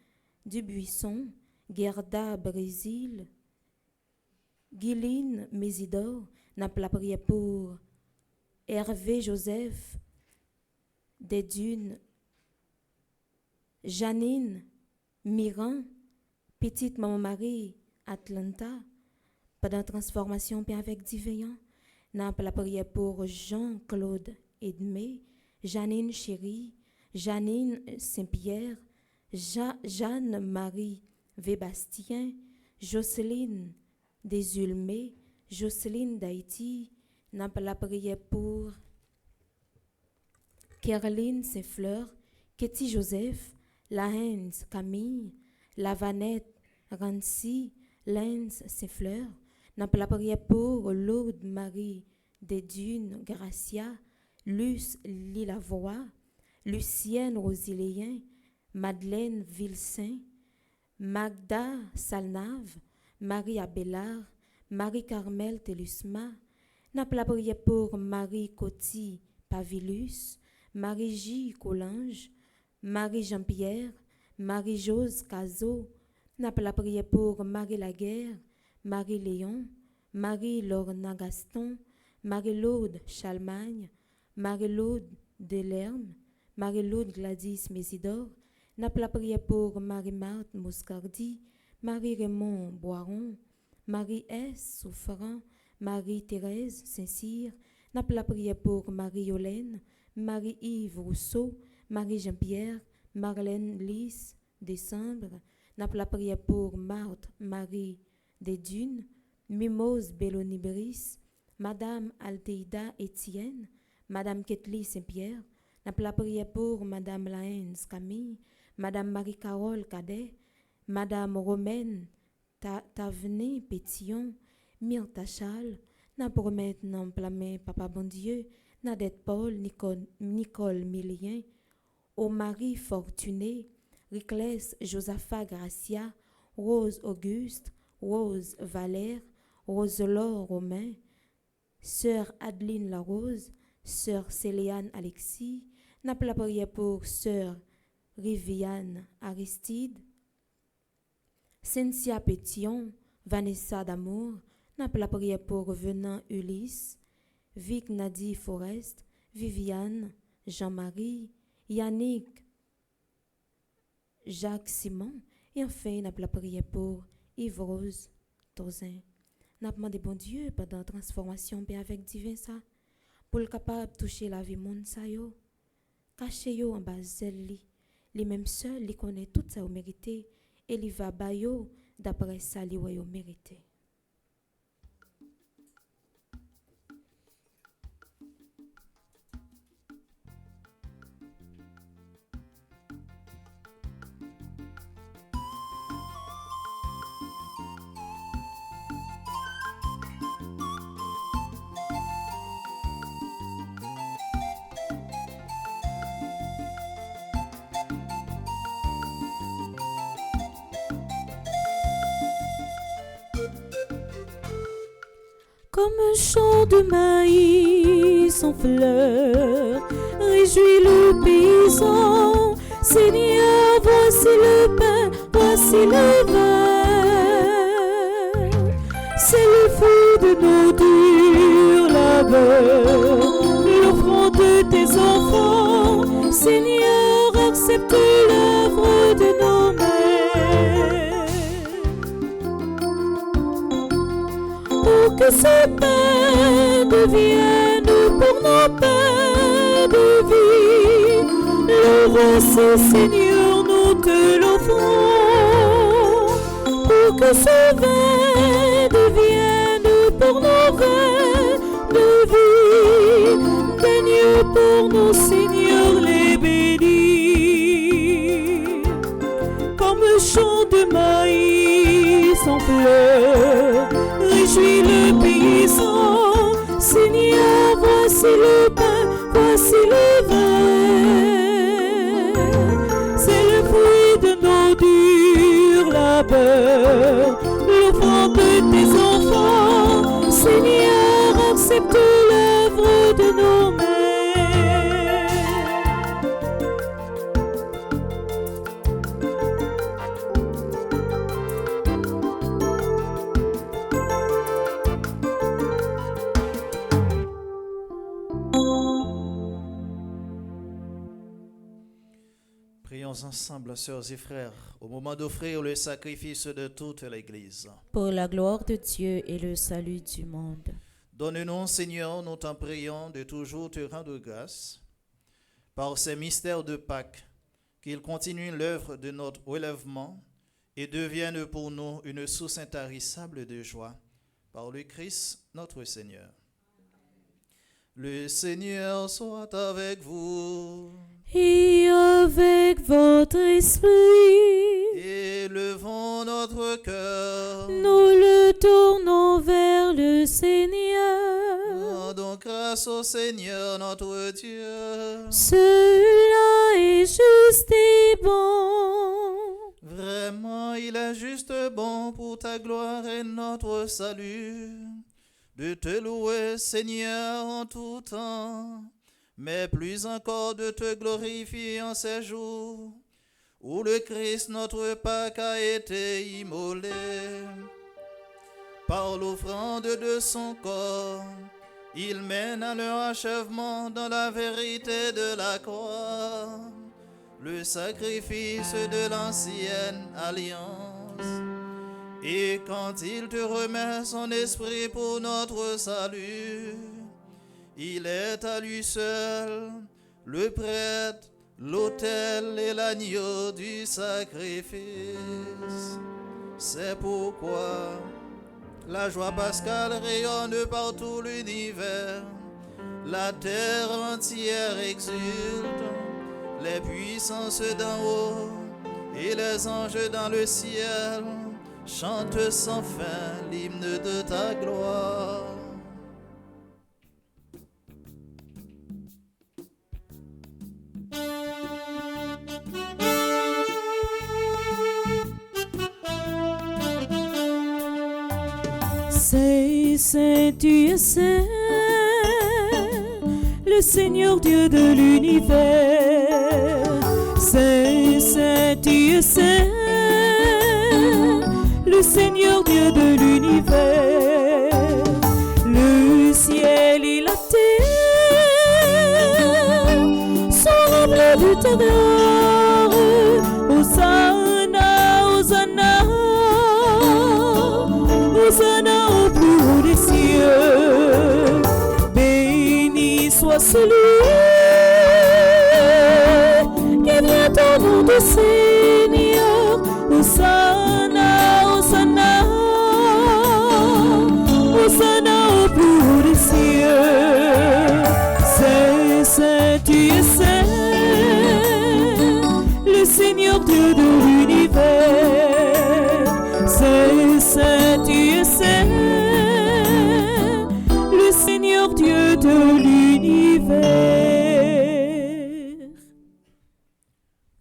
Dubuisson, Gerda Brésil, Guyline Mésidor, n'a la prière pour Hervé Joseph des Dunes, Janine Miran, Petite Maman Marie Atlanta, pendant transformation bien avec divin, n'a la prière pour Jean-Claude Edmé, Janine Chéri, Janine Saint-Pierre, Jeanne-Marie Vébastien, Jocelyne Desulmé, Jocelyne d'Haïti, n'a la prière pour Caroline Saint-Fleur, Ketty Joseph, Lahenz Camille, Lavanette Rancy, Lenz Saint-Fleur, n'a la prière pour Lourdes Marie des Dunes Gracia, Luce Lilavoie, Lucienne Rosilien, Madeleine Vilsaint, Magda Salnave, Marie Abélard, Marie-Carmel Telusma, n'a la prière pour Marie Coty Pavilus, Marie J. Collange, Marie Jean-Pierre, Marie-Jose Cazot, n'a la prière pour Marie Laguerre, Marie Léon, Marie Lorna Gaston, Marie-Laude Chalmagne, Marie-Laude Delerme, Marie-Laude Gladys Mésidor, n'a la prière pour Marie-Marthe Moscardi, Marie-Raymond Boiron, Marie-S. Souffrant, Marie-Thérèse Saint-Cyr, n'a la prière pour Marie-Yolène, Marie-Yves Rousseau, Marie-Jean-Pierre, Marlène Lys Décembre, n'a la prière pour Marthe Marie des Dunes, Mimose Belloni Brice, Madame Alteida Étienne, Madame Ketli Saint-Pierre, n'a la prière pour Madame Lahenz Camille, Madame Marie-Carole Cadet, Madame Romaine Tavenet Pétillon, Myrtha Chal, n'a pour remettre non plamé Papa bon Dieu, Nadette Paul, Nicole Millien, au Marie Fortuné, Riclès Josaphat Gracia, Rose Auguste, Rose Valère, Roselore Romain, Sœur Adeline Larose, Sœur Céliane Alexis, n'a la prière pour Sœur Riviane Aristide, Cynthia Pétion, Vanessa Damour, N'a pas la prière pour Venant Ulysse, Vic Nadi Forest, Viviane, Jean-Marie, Yannick, Jacques Simon. Et enfin, n'a pas la prière pour Yves-Rose Tozin. N'a pas demandé bon Dieu pendant la transformation paix avec divin ça, pour le capable de toucher la vie monde ça yo. Caché yo en bas zèle les mêmes seuls, les connaît tout ça au mérité et il va ba yo d'après ça li yo mérité. Comme un champ de maïs en fleurs, réjouit le paysan. Seigneur, voici le pain, voici le vin. C'est le fruit de nos durs labeurs, l'offrande de tes enfants. Seigneur, accepte l'œuvre de nos mains. Que ce pain devienne pour nos pains de vie. Le voici, Seigneur, nous te l'offrons. Pour que ce vin devienne pour nos vins de vie. Daigne pour nos seigneurs les bénir. Comme un champ de maïs en fleurs, réjouis le paysan. Seigneur, voici le pain, voici le vin. C'est le fruit de nos durs labeurs, l'offrande de tes enfants. Seigneur, accepte l'œuvre de nos mains. Prions ensemble, sœurs et frères, au moment d'offrir le sacrifice de toute l'Église. Pour la gloire de Dieu et le salut du monde. Donne-nous, Seigneur, nous t'en prions, de toujours te rendre grâce, par ces mystères de Pâques, qu'ils continuent l'œuvre de notre relèvement et deviennent pour nous une source intarissable de joie, par le Christ notre Seigneur. Le Seigneur soit avec vous. Et avec votre esprit, Élevons notre cœur. nous le tournons vers le Seigneur. Rendons grâce au Seigneur notre Dieu. Cela est juste et bon. Vraiment, il est juste bon pour ta gloire et notre salut, de te louer, Seigneur, en tout temps, mais plus encore de te glorifier en ces jours où le Christ, notre Pâque, a été immolé. Par l'offrande de son corps, il mène à leur achèvement dans la vérité de la croix, le sacrifice de l'ancienne alliance. Et quand il te remet son esprit pour notre salut, il est à lui seul le prêtre, l'autel et l'agneau du sacrifice. C'est pourquoi la joie pascale rayonne par tout l'univers. La terre entière exulte, les puissances d'en haut et les anges dans le ciel chantent sans fin l'hymne de ta gloire. Saint, Saint, tu es saint, le Seigneur Dieu de l'univers. Saint, Saint, tu es saint, le Seigneur Dieu de l'univers. supérieur. Hosanna, Hosanna, Hosanna au plus haut des cieux. Béni soit celui qui vient au nom du Seigneur. Hosanna, Hosanna, Hosanna au plus haut des cieux. C'est saint, tu es saint, le Seigneur Dieu de l'univers. C'est saint, tu es saint, le Seigneur Dieu de l'univers.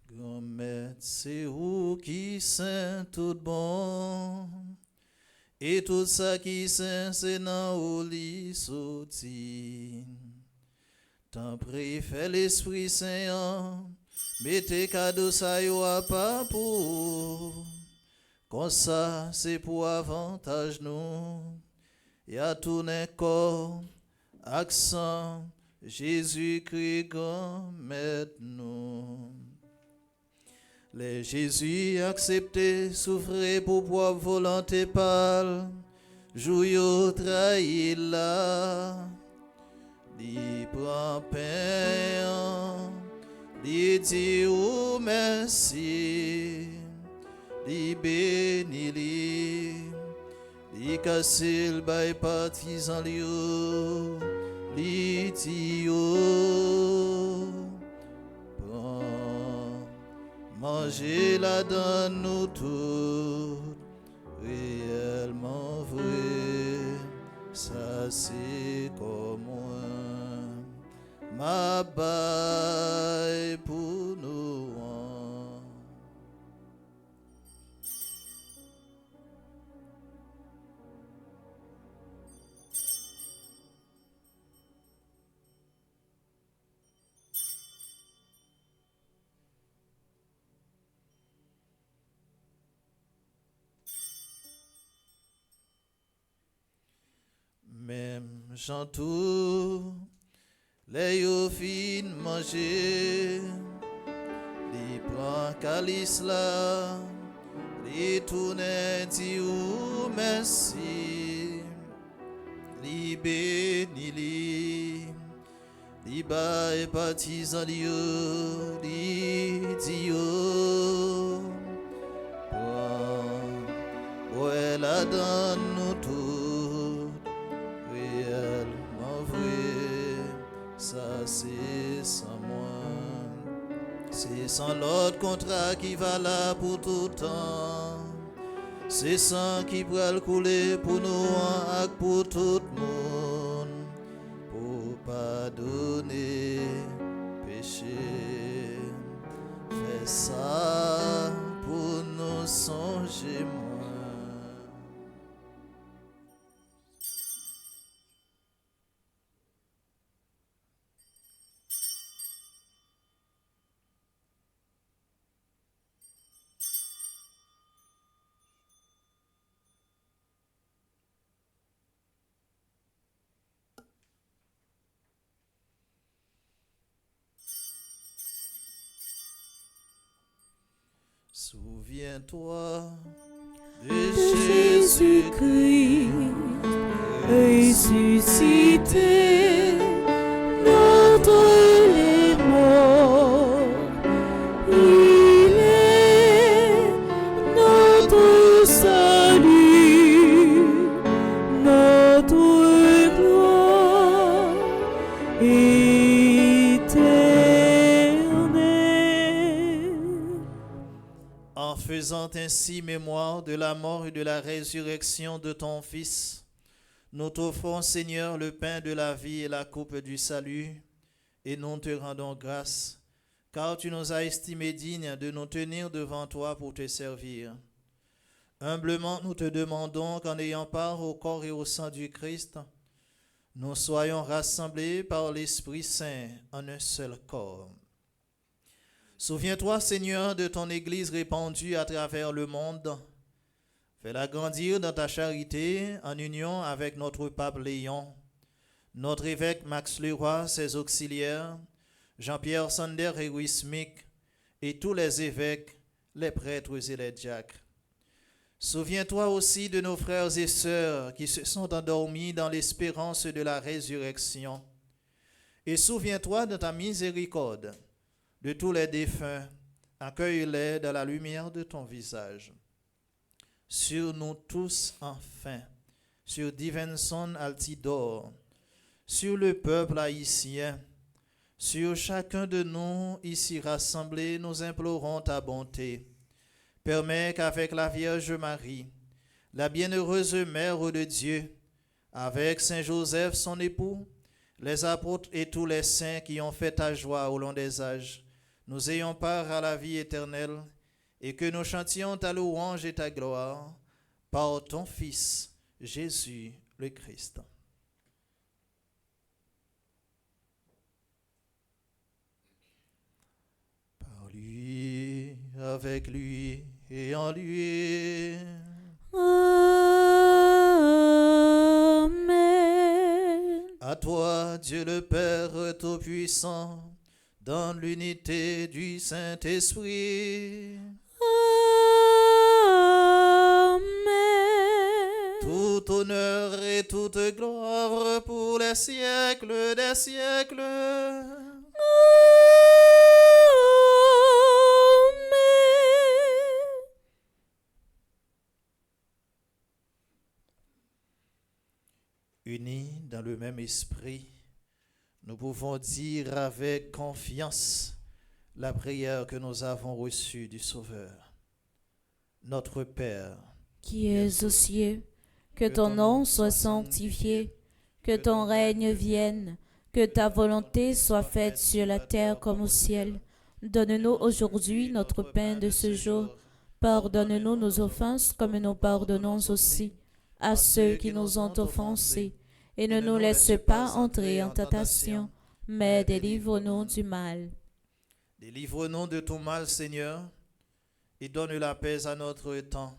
Grand Maître, c'est vous qui saint tout bon. Et tout ça qui saint, c'est dans au lit sauti. Tant prie, fait l'Esprit Saint, mettez cadeau ça y a pas pour. Comme ça, c'est pour avantage nous. Et à tourner corps, accent, Jésus-Christ, grand Maître nous. Les Jésus accepté, souffrait pour pouvoir volonté pâle, jouillot trahi là, li prend pain, li dit ou merci, li béni li casse le bail partisan li dit ou. Manger la donne nous tout, réellement vrai, ça c'est comme moi, ma baille pour nous. Même j'entoure les yo fin manger, li prend calice là, li tourne dit ou merci, li béni li bail partisan li dit yo, prend ouais la donne nous tout. Ça c'est sans moi, c'est sans l'autre contrat qui va là pour tout temps, c'est sans qui pourra le couler pour nous et pour tout le monde, pour pardonner péché, fais ça pour nous songer moi. Souviens-toi de Jésus-Christ ressuscité d'entre les morts. Il est notre salut, notre gloire éternelle. En faisant ainsi mémoire de la mort et de la résurrection de ton Fils, nous t'offrons, Seigneur, le pain de la vie et la coupe du salut, et nous te rendons grâce, car tu nous as estimés dignes de nous tenir devant toi pour te servir. Humblement, nous te demandons qu'en ayant part au corps et au sang du Christ, nous soyons rassemblés par l'Esprit Saint en un seul corps. Souviens-toi, Seigneur, de ton Église répandue à travers le monde. Fais-la grandir dans ta charité en union avec notre pape Léon, notre évêque Max Leroy, ses auxiliaires, Jean-Pierre Sander et Wismic, et tous les évêques, les prêtres et les diacres. Souviens-toi aussi de nos frères et sœurs qui se sont endormis dans l'espérance de la résurrection. Et souviens-toi de ta miséricorde, de tous les défunts, accueille-les dans la lumière de ton visage. Sur nous tous enfin, sur Divinson Altidore, sur le peuple haïtien, sur chacun de nous ici rassemblés, nous implorons ta bonté. Permets qu'avec la Vierge Marie, la bienheureuse Mère de Dieu, avec Saint Joseph son époux, les apôtres et tous les saints qui ont fait ta joie au long des âges, nous ayons part à la vie éternelle et que nous chantions ta louange et ta gloire par ton Fils, Jésus le Christ. Par lui, avec lui et en lui. Amen. À toi, Dieu le Père Tout-Puissant, dans l'unité du Saint-Esprit, Amen. tout honneur et toute gloire pour les siècles des siècles. Amen. Unis dans le même esprit, nous pouvons dire avec confiance la prière que nous avons reçue du Sauveur. Notre Père, Qui es aux cieux, que ton nom soit sanctifié, que ton règne vienne, que ta volonté soit faite sur la terre comme au ciel. Donne-nous aujourd'hui notre pain de ce jour. Pardonne-nous nos offenses comme nous pardonnons aussi à ceux qui nous ont offensés. Et ne nous laisse pas entrer en tentation, mais délivre-nous du mal. délivre-nous de tout mal, Seigneur, et donne la paix à notre temps.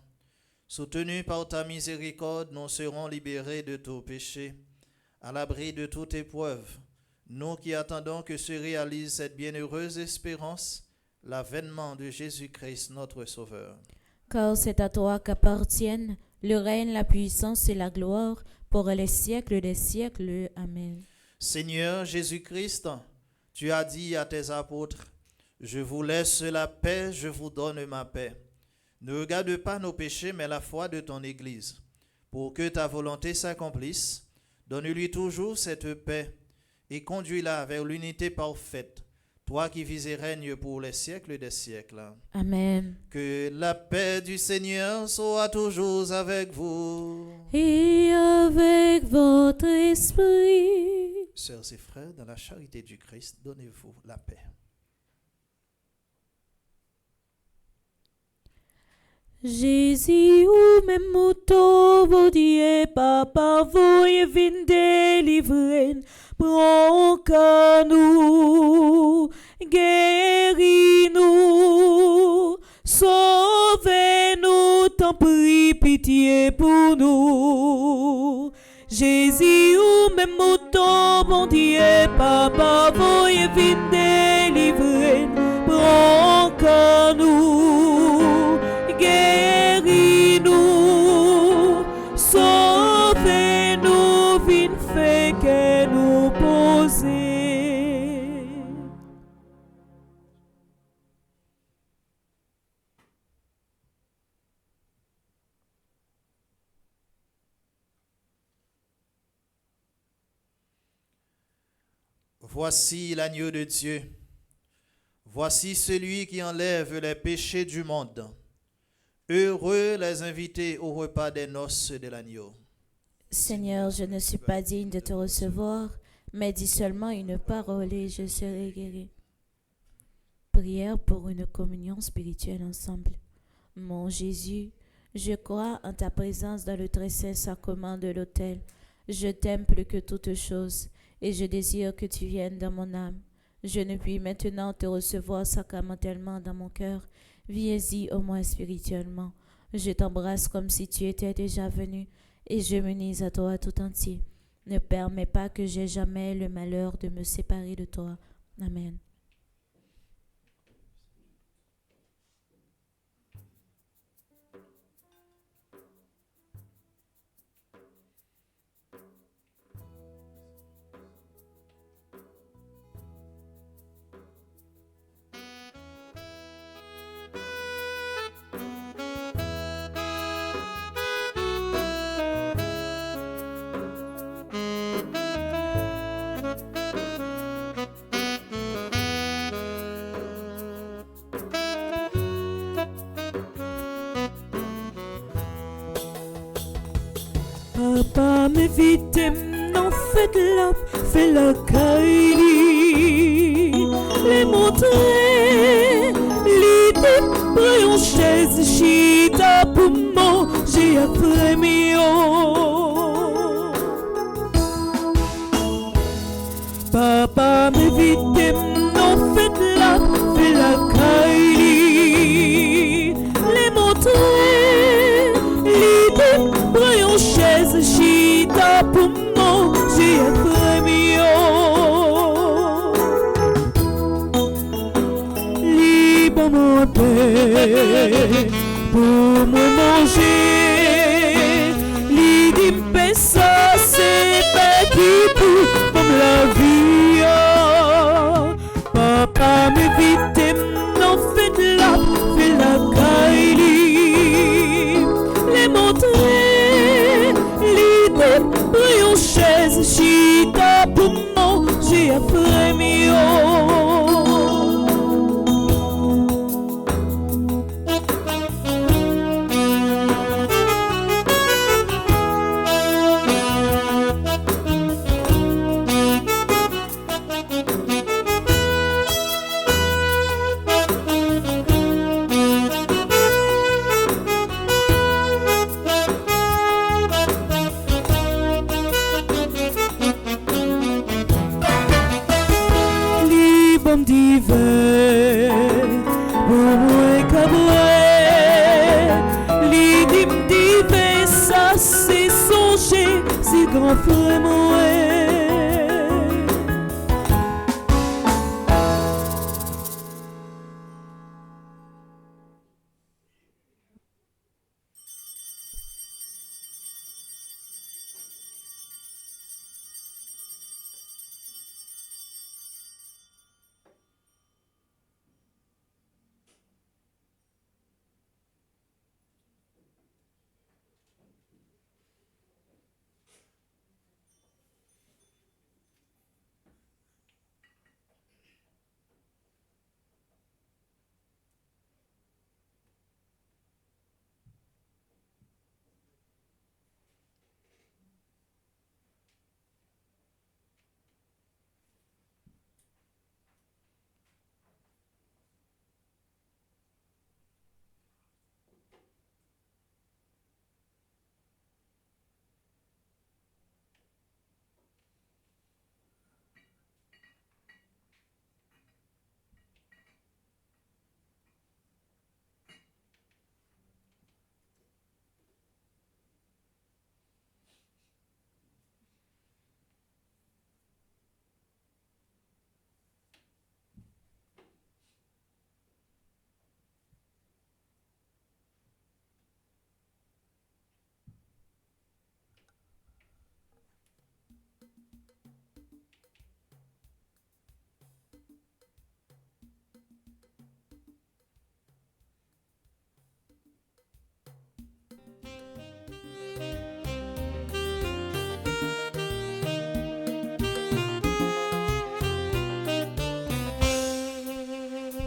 Soutenus par ta miséricorde, nous serons libérés de tout péché, à l'abri de toute épreuve. Nous qui attendons que se réalise cette bienheureuse espérance, l'avènement de Jésus-Christ, notre Sauveur. Car c'est à toi qu'appartiennent le règne, la puissance et la gloire pour les siècles des siècles. Amen. Seigneur Jésus-Christ, tu as dit à tes apôtres, « Je vous laisse la paix, je vous donne ma paix. Ne regarde pas nos péchés, mais la foi de ton Église. Pour que ta volonté s'accomplisse, donne-lui toujours cette paix et conduis-la vers l'unité parfaite, toi qui vis et règnes pour les siècles des siècles. » Amen. Que la paix du Seigneur soit toujours avec vous. Et avec votre esprit. Sœurs et frères, dans la charité du Christ, donnez-vous la paix. Jésus ou même mouton, vous dites, papa, vous y vin délivrer, prends qu'à nous, guéris-nous, sauvez-nous, t'en prie, pitié pour nous. Jésus ou même mouton, bon Dieu, papa, vous y vin délivrer, prends qu'à nous, guéris-nous, sauvez-nous, vin fait que nous poser. Voici l'agneau de Dieu. Voici celui qui enlève les péchés du monde. Heureux les invités au repas des noces de l'agneau. Seigneur, je ne suis pas digne de te recevoir, mais dis seulement une parole et je serai guéri. Prière pour une communion spirituelle ensemble. Mon Jésus, je crois en ta présence dans le très saint sacrement de l'autel. Je t'aime plus que toute chose et je désire que tu viennes dans mon âme. Je ne puis maintenant te recevoir sacramentellement dans mon cœur. Viens-y au moins spirituellement. Je t'embrasse comme si tu étais déjà venu et je m'unis à toi tout entier. Ne permets pas que j'aie jamais le malheur de me séparer de toi. Amen. Papa m'évite, non fait la caille. Les montrer, l'idée, prends chaise, chita pour manger après mio. Papa m'évite, non fait la caille. Les montrer, l'idée, prends chaise, chita pour manger après mio. Libre mon père, pour me manger. L'idée me ça, c'est pas qui pour la vie. Papa m'évite, non fait la caille. Les montrer, l'idée, pris en chaise, chita pour manger après mio. D'hiver, pour moi caboué, l'idée d'hiver, ça c'est songer, si grand frère moi.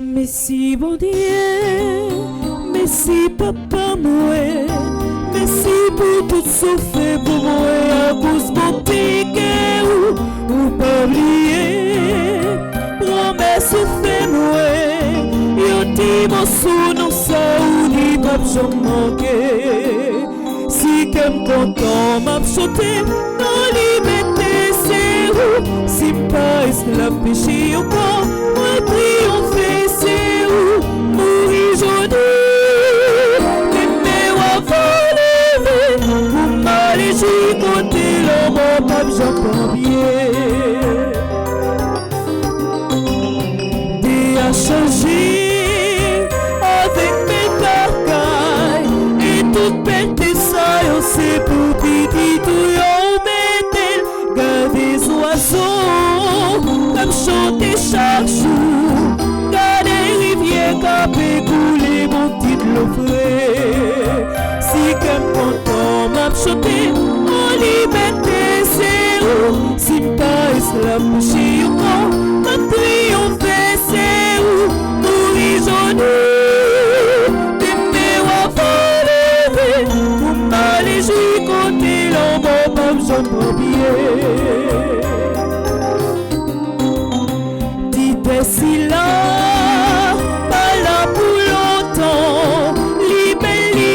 Merci bon Dieu, merci papa moi, merci pour tout ce fait pour moi à cause de mon piquet ou pas oublier. Promesse fait moi, yo dit mon sou non ça ou dit pas j'en manquer. Si comme content m'a chanté, non liberté c'est où, si pas la péché au corps, moi triompher. Mourir aujourd'hui, mais on va lever, pour m'aller j'y compter le mot pape Jean-Cambier. T'es à changer avec mes carcailles et toute belle tes sailles, c'est pour petit tout yon bêtel, garde des oiseaux, comme chanter chaque jour. Capé couler mon titre le frais. Si comme content m'a chanté, en liberté c'est où. Si m'pas la péché au corps, m'a triomphé c'est où. Mourir journée, t'aimer ou avant lever, pour m'aller j'y compter l'homme au pape Jean prend pied. T'es si là, pas là pour longtemps. Li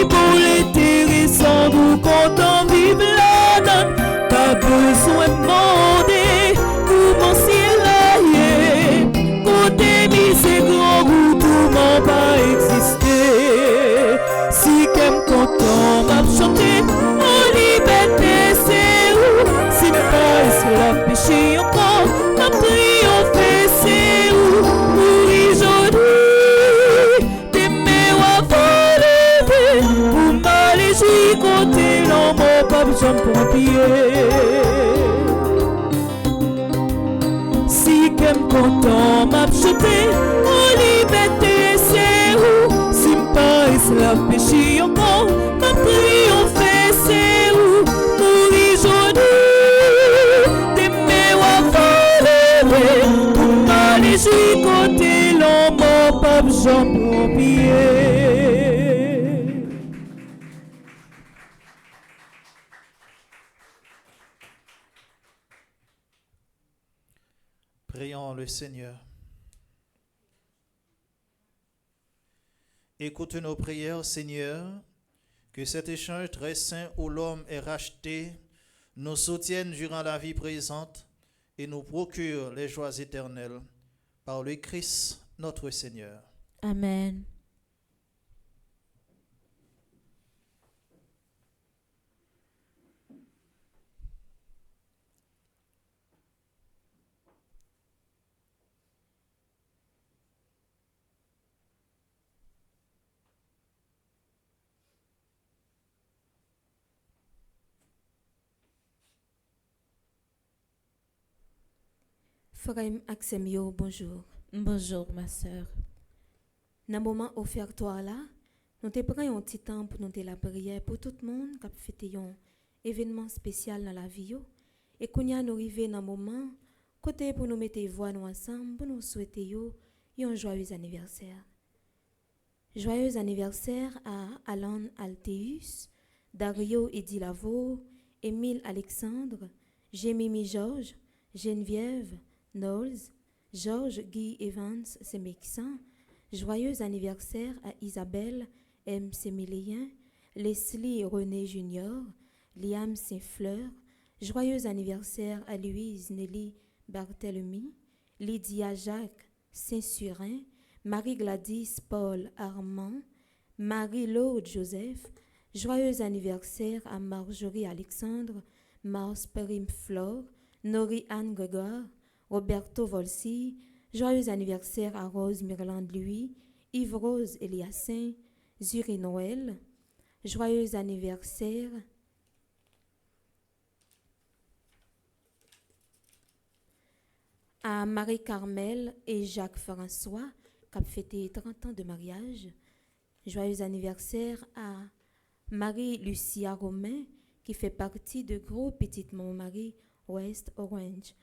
beau, l'intéressant, nous comptons vivre la donne. Pas besoin de demander comment s'il aille. Côté mi c'est grand goût, tout m'en pas exister. Si qu'elle content m'a chanté, en liberté c'est où? Si pas esclave péché encore, m'a triomphé c'est où? Mourir aujourd'hui, t'aimer ou avant lever, pour m'aller j'y côté l'homme, pas besoin pour pied. Si qu'elle content m'a chanté, en liberté c'est où? Si pas esclave péché encore, m'a triomphé c'est où? Mourir aujourd'hui, t'aimer ou avant lever, pour m'aller j'y côté l'homme, pas besoin pour pied. Prions le Seigneur. Écoute nos prières, Seigneur, que cet échange très saint où l'homme est racheté nous soutienne durant la vie présente et nous procure les joies éternelles par le Christ notre Seigneur. Amen. Frère Axemio, bonjour. Bonjour ma sœur. Dans le moment offertoire là, nous te prenons un petit temps pour nous te la prière pour tout le monde qui a fêté un événement spécial dans la vie yo. Et qu'on y a nous arrivé dans le moment côté pour nous mettre voix nous ensemble pour nous souhaiter yo un joyeux anniversaire. Joyeux anniversaire à Alan Alteus, Dario Edilavo, Émile Alexandre, Jémimi Georges, Geneviève Knowles, Georges Guy Evans Semexan. Joyeux anniversaire à Isabelle M. Sémilien, Leslie René Junior, Liam Saint-Fleur. Joyeux anniversaire à Louise Nelly Barthélemy, Lydia Jacques Saint-Surin, Marie-Gladys Paul Armand, Marie-Laude Joseph. Joyeux anniversaire à Marjorie Alexandre, Mars Perim Flore, Nori-Anne Grégoire, Roberto Volsi. Joyeux anniversaire à Rose Mirland Louis, Yves-Rose Eliassin, Zuri Noël. Joyeux anniversaire à Marie-Carmel et Jacques-François qui ont fêté 30 ans de mariage. Joyeux anniversaire à Marie-Lucia Romain qui fait partie de groupe Petite Maman-Marie West Orange.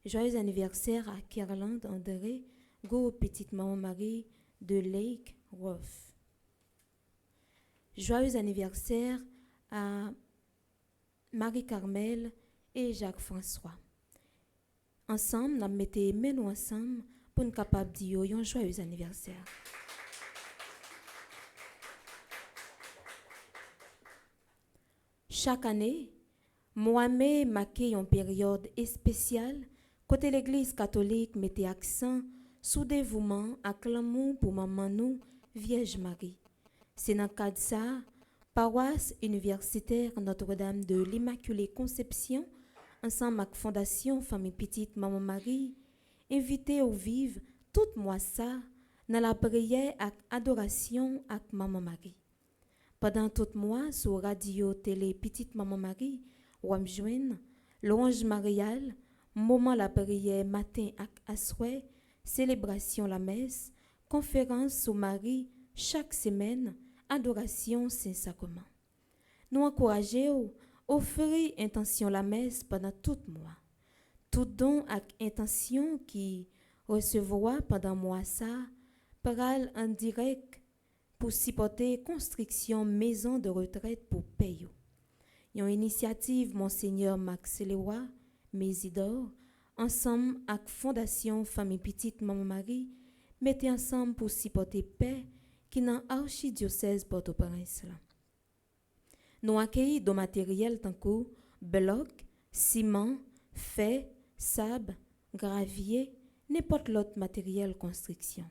Joyeux anniversaire à Kerland André, groupe Petite Maman-Marie de Lake Rough. Joyeux anniversaire à Marie-Carmel et Jacques-François. Ensemble, nous mettons nous ensemble pour nous capables de dire un joyeux anniversaire. Chaque année, Mohamed marque une période spéciale côté l'Église catholique mettait accent sous dévouement à l'amour pour maman nous, Vierge Marie. C'est dans le cadre de ça, paroisse universitaire Notre-Dame de l'Immaculée Conception, ensemble avec Fondation Famille Petite Maman Marie, invité au vive tout mois ça dans la prière et adoration avec Maman Marie. Pendant tout mois sur radio télé Petite Maman Marie, ou me joindre louange mariale, moment la prière matin à soir, célébration la messe, conférence sur Marie chaque semaine, adoration Saint-Sacrement. Nous encourageons offrir intention la messe pendant tout mois. Tout don avec intention qui recevra pendant mois ça, pral en direct pour supporter construction maison de retraite pour payer. Une initiative Monseigneur Max Leroy, Mésidor, ensemble avec Fondation Famille Petite Maman Marie, mettez ensemble pour supporter paix qui dans l'archidiocèse Port-au-Prince. Nous accueillons des matériels tant que bloc, ciment, fer, sable, gravier, n'importe l'autre matériel construction.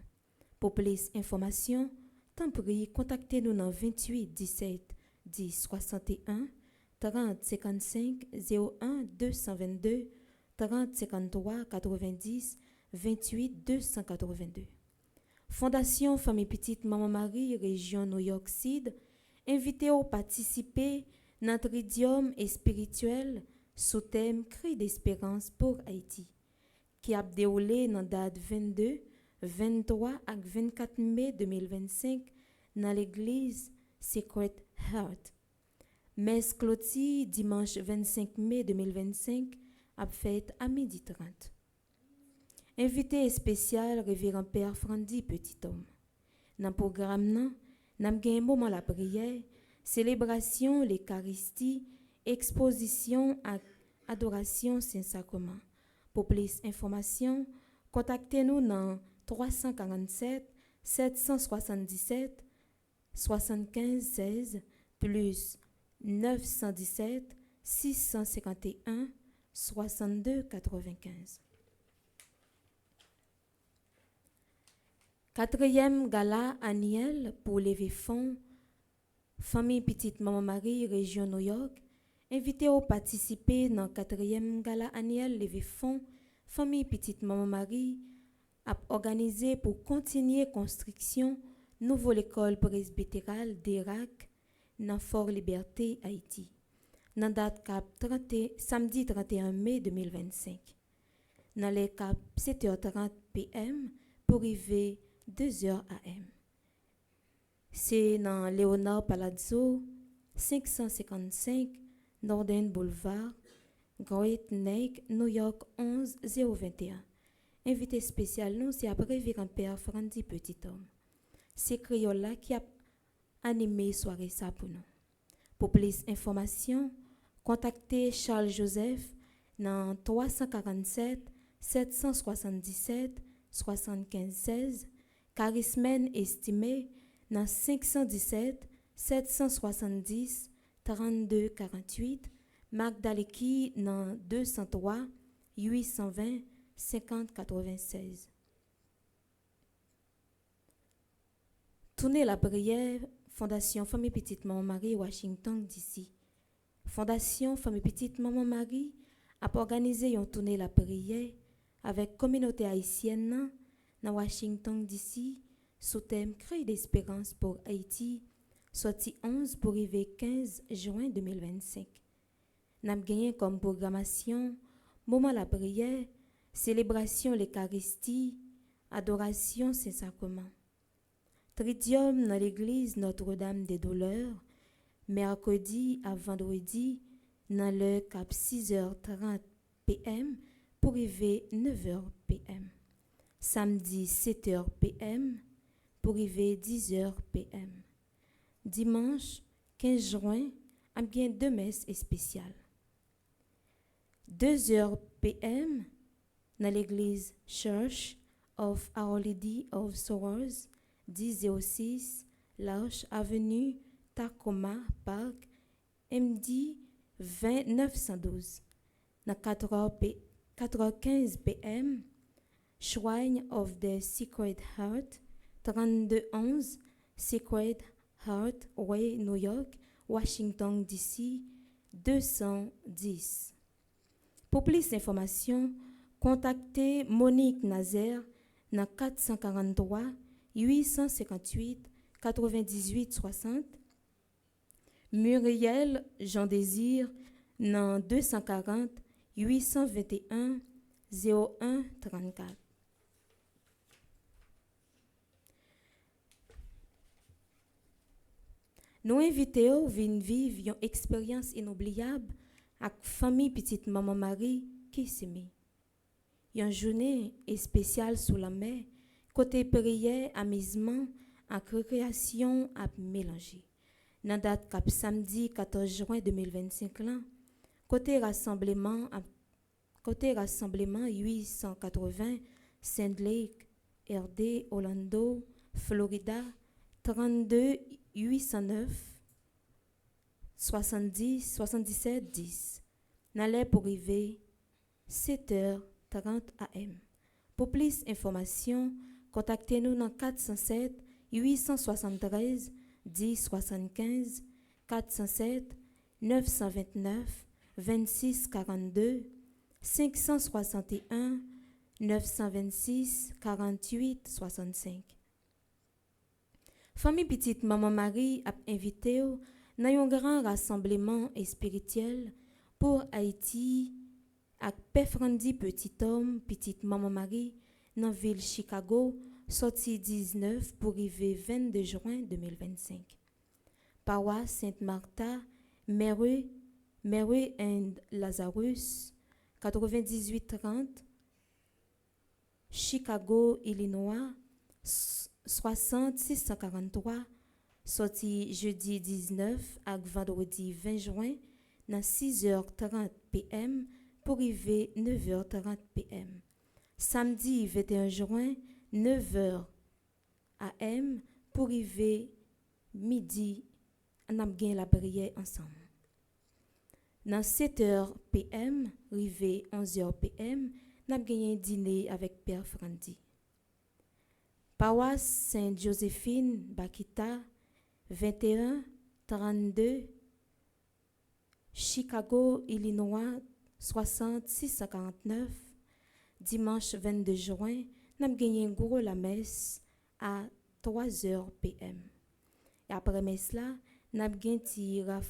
Pour plus d'informations, tant pis, contactez-nous dans 28 17 10 61 30 55 01 222 30 53 90 28 282. Fondation Famille Petite Maman Marie, région New York Sud, invitez à participer à notre idiome et spirituel sous thème Cri d'espérance pour Haïti, qui a déroulé dans la date 22, 23 et 24 mai 2025 dans l'église Sacred Heart. Messe clôture dimanche 25 mai 2025 a fait à 12h30. Invité spécial Révérend Père Frandy Petit Homme. Dans le programme, nous avons un moment la prière, célébration, l'Eucharistie, exposition et adoration Saint-Sacrement. Pour plus d'informations, contactez-nous dans 347 777 75 16 plus 917 651 62 95. 4e gala annuel pour lever fonds Famille Petite Maman Marie, région New York, invité à participer dans 4e gala annuel lever fonds Famille Petite Maman Marie, a organisé pour continuer construction nouvelle école presbytérale d'Irak dans Fort Liberté, Haïti, dans date cap samedi 31 mai 2025. Dans les cap 7h30 p.m. pour arriver 2h AM. C'est dans Léonard Palazzo, 555 Northern Boulevard, Great Neck, New York 11021. Invité spécial, nous, c'est après Révérend Père Frandy Petit Homme. C'est Criolla qui a animé soirée ça pour nous. Pour plus d'informations, contactez Charles Joseph dans 347 777 75 16. Charismen estimé dans 517 770 32 48, Magdaleki dans 203 820 50 96. Tournez la prière, Fondation Famille Petite Maman Marie, Washington DC. Fondation Famille Petite Maman Marie a organisé une tournée la prière avec communauté haïtienne dans Washington DC sous thème Cri d'espérance pour Haïti, sorti 11 pour arriver 15 juin 2025. Nous avons gagné comme programmation moment la prière, célébration l'Eucharistie, adoration Saint-Sacrement. Tridium dans l'église Notre-Dame des Douleurs, mercredi à vendredi dans le cap 6h30 p.m. pour arriver 9h p.m. Samedi 7h p.m. pour arriver 10h p.m. Dimanche 15 juin, a bien deux messes spéciales. 2h p.m. dans l'église Church of Our Lady of Sorrows, 1006 Larche Avenue, Tacoma Park, MD 2912. Dans 4h15 p.m. Shrine of the Sacred Heart, 3211 Sacred Heart Way, New York, Washington DC, 210. Pour plus d'informations, contactez Monique Nazaire dans 443 858 98 60. Muriel Jean Désir dans 240 821 01 34. Nous invitons à vivre une expérience inoubliable avec la famille Petite Maman Marie qui s'aime. Une journée spéciale sous la mer, côté prière, amusement, et récréation à mélanger. Dans date cap samedi 14 juin 2025 là, côté rassemblement 880 Sand Lake, RD, Orlando, Florida, 32 809 70 77 10. N'allait pour arriver 7h30 AM. Pour plus d'informations, contactez-nous dans 407 873 10 75 407 929 26 42 561 926 48 65. Famille Petite Maman Marie a invité dans un grand rassemblement spirituel pour Haïti avec Pefrandi Petit Homme, Petite Maman Marie, dans la ville Chicago, sorti 19 pour arriver 22 juin 2025. Paroisse Sainte-Martha, Mary and Lazarus, 9830, Chicago, Illinois, 60643, sorti jeudi 19 à vendredi 20 juin, dans 6h30 p.m. pour arriver 9h30 p.m. Samedi 21 juin, 9h a.m. pour arriver midi, on a bien la prière ensemble. Dans 7h p.m., arrivé 11h p.m., on a bien un dîner avec Père Frandi. Paroisse Sainte-Joséphine, Bakita, 2132, Chicago, Illinois, 649. Dimanche 22 juin, nous avons gagné un gros la messe à 3h p.m. Et après messe là, nous avons gagné un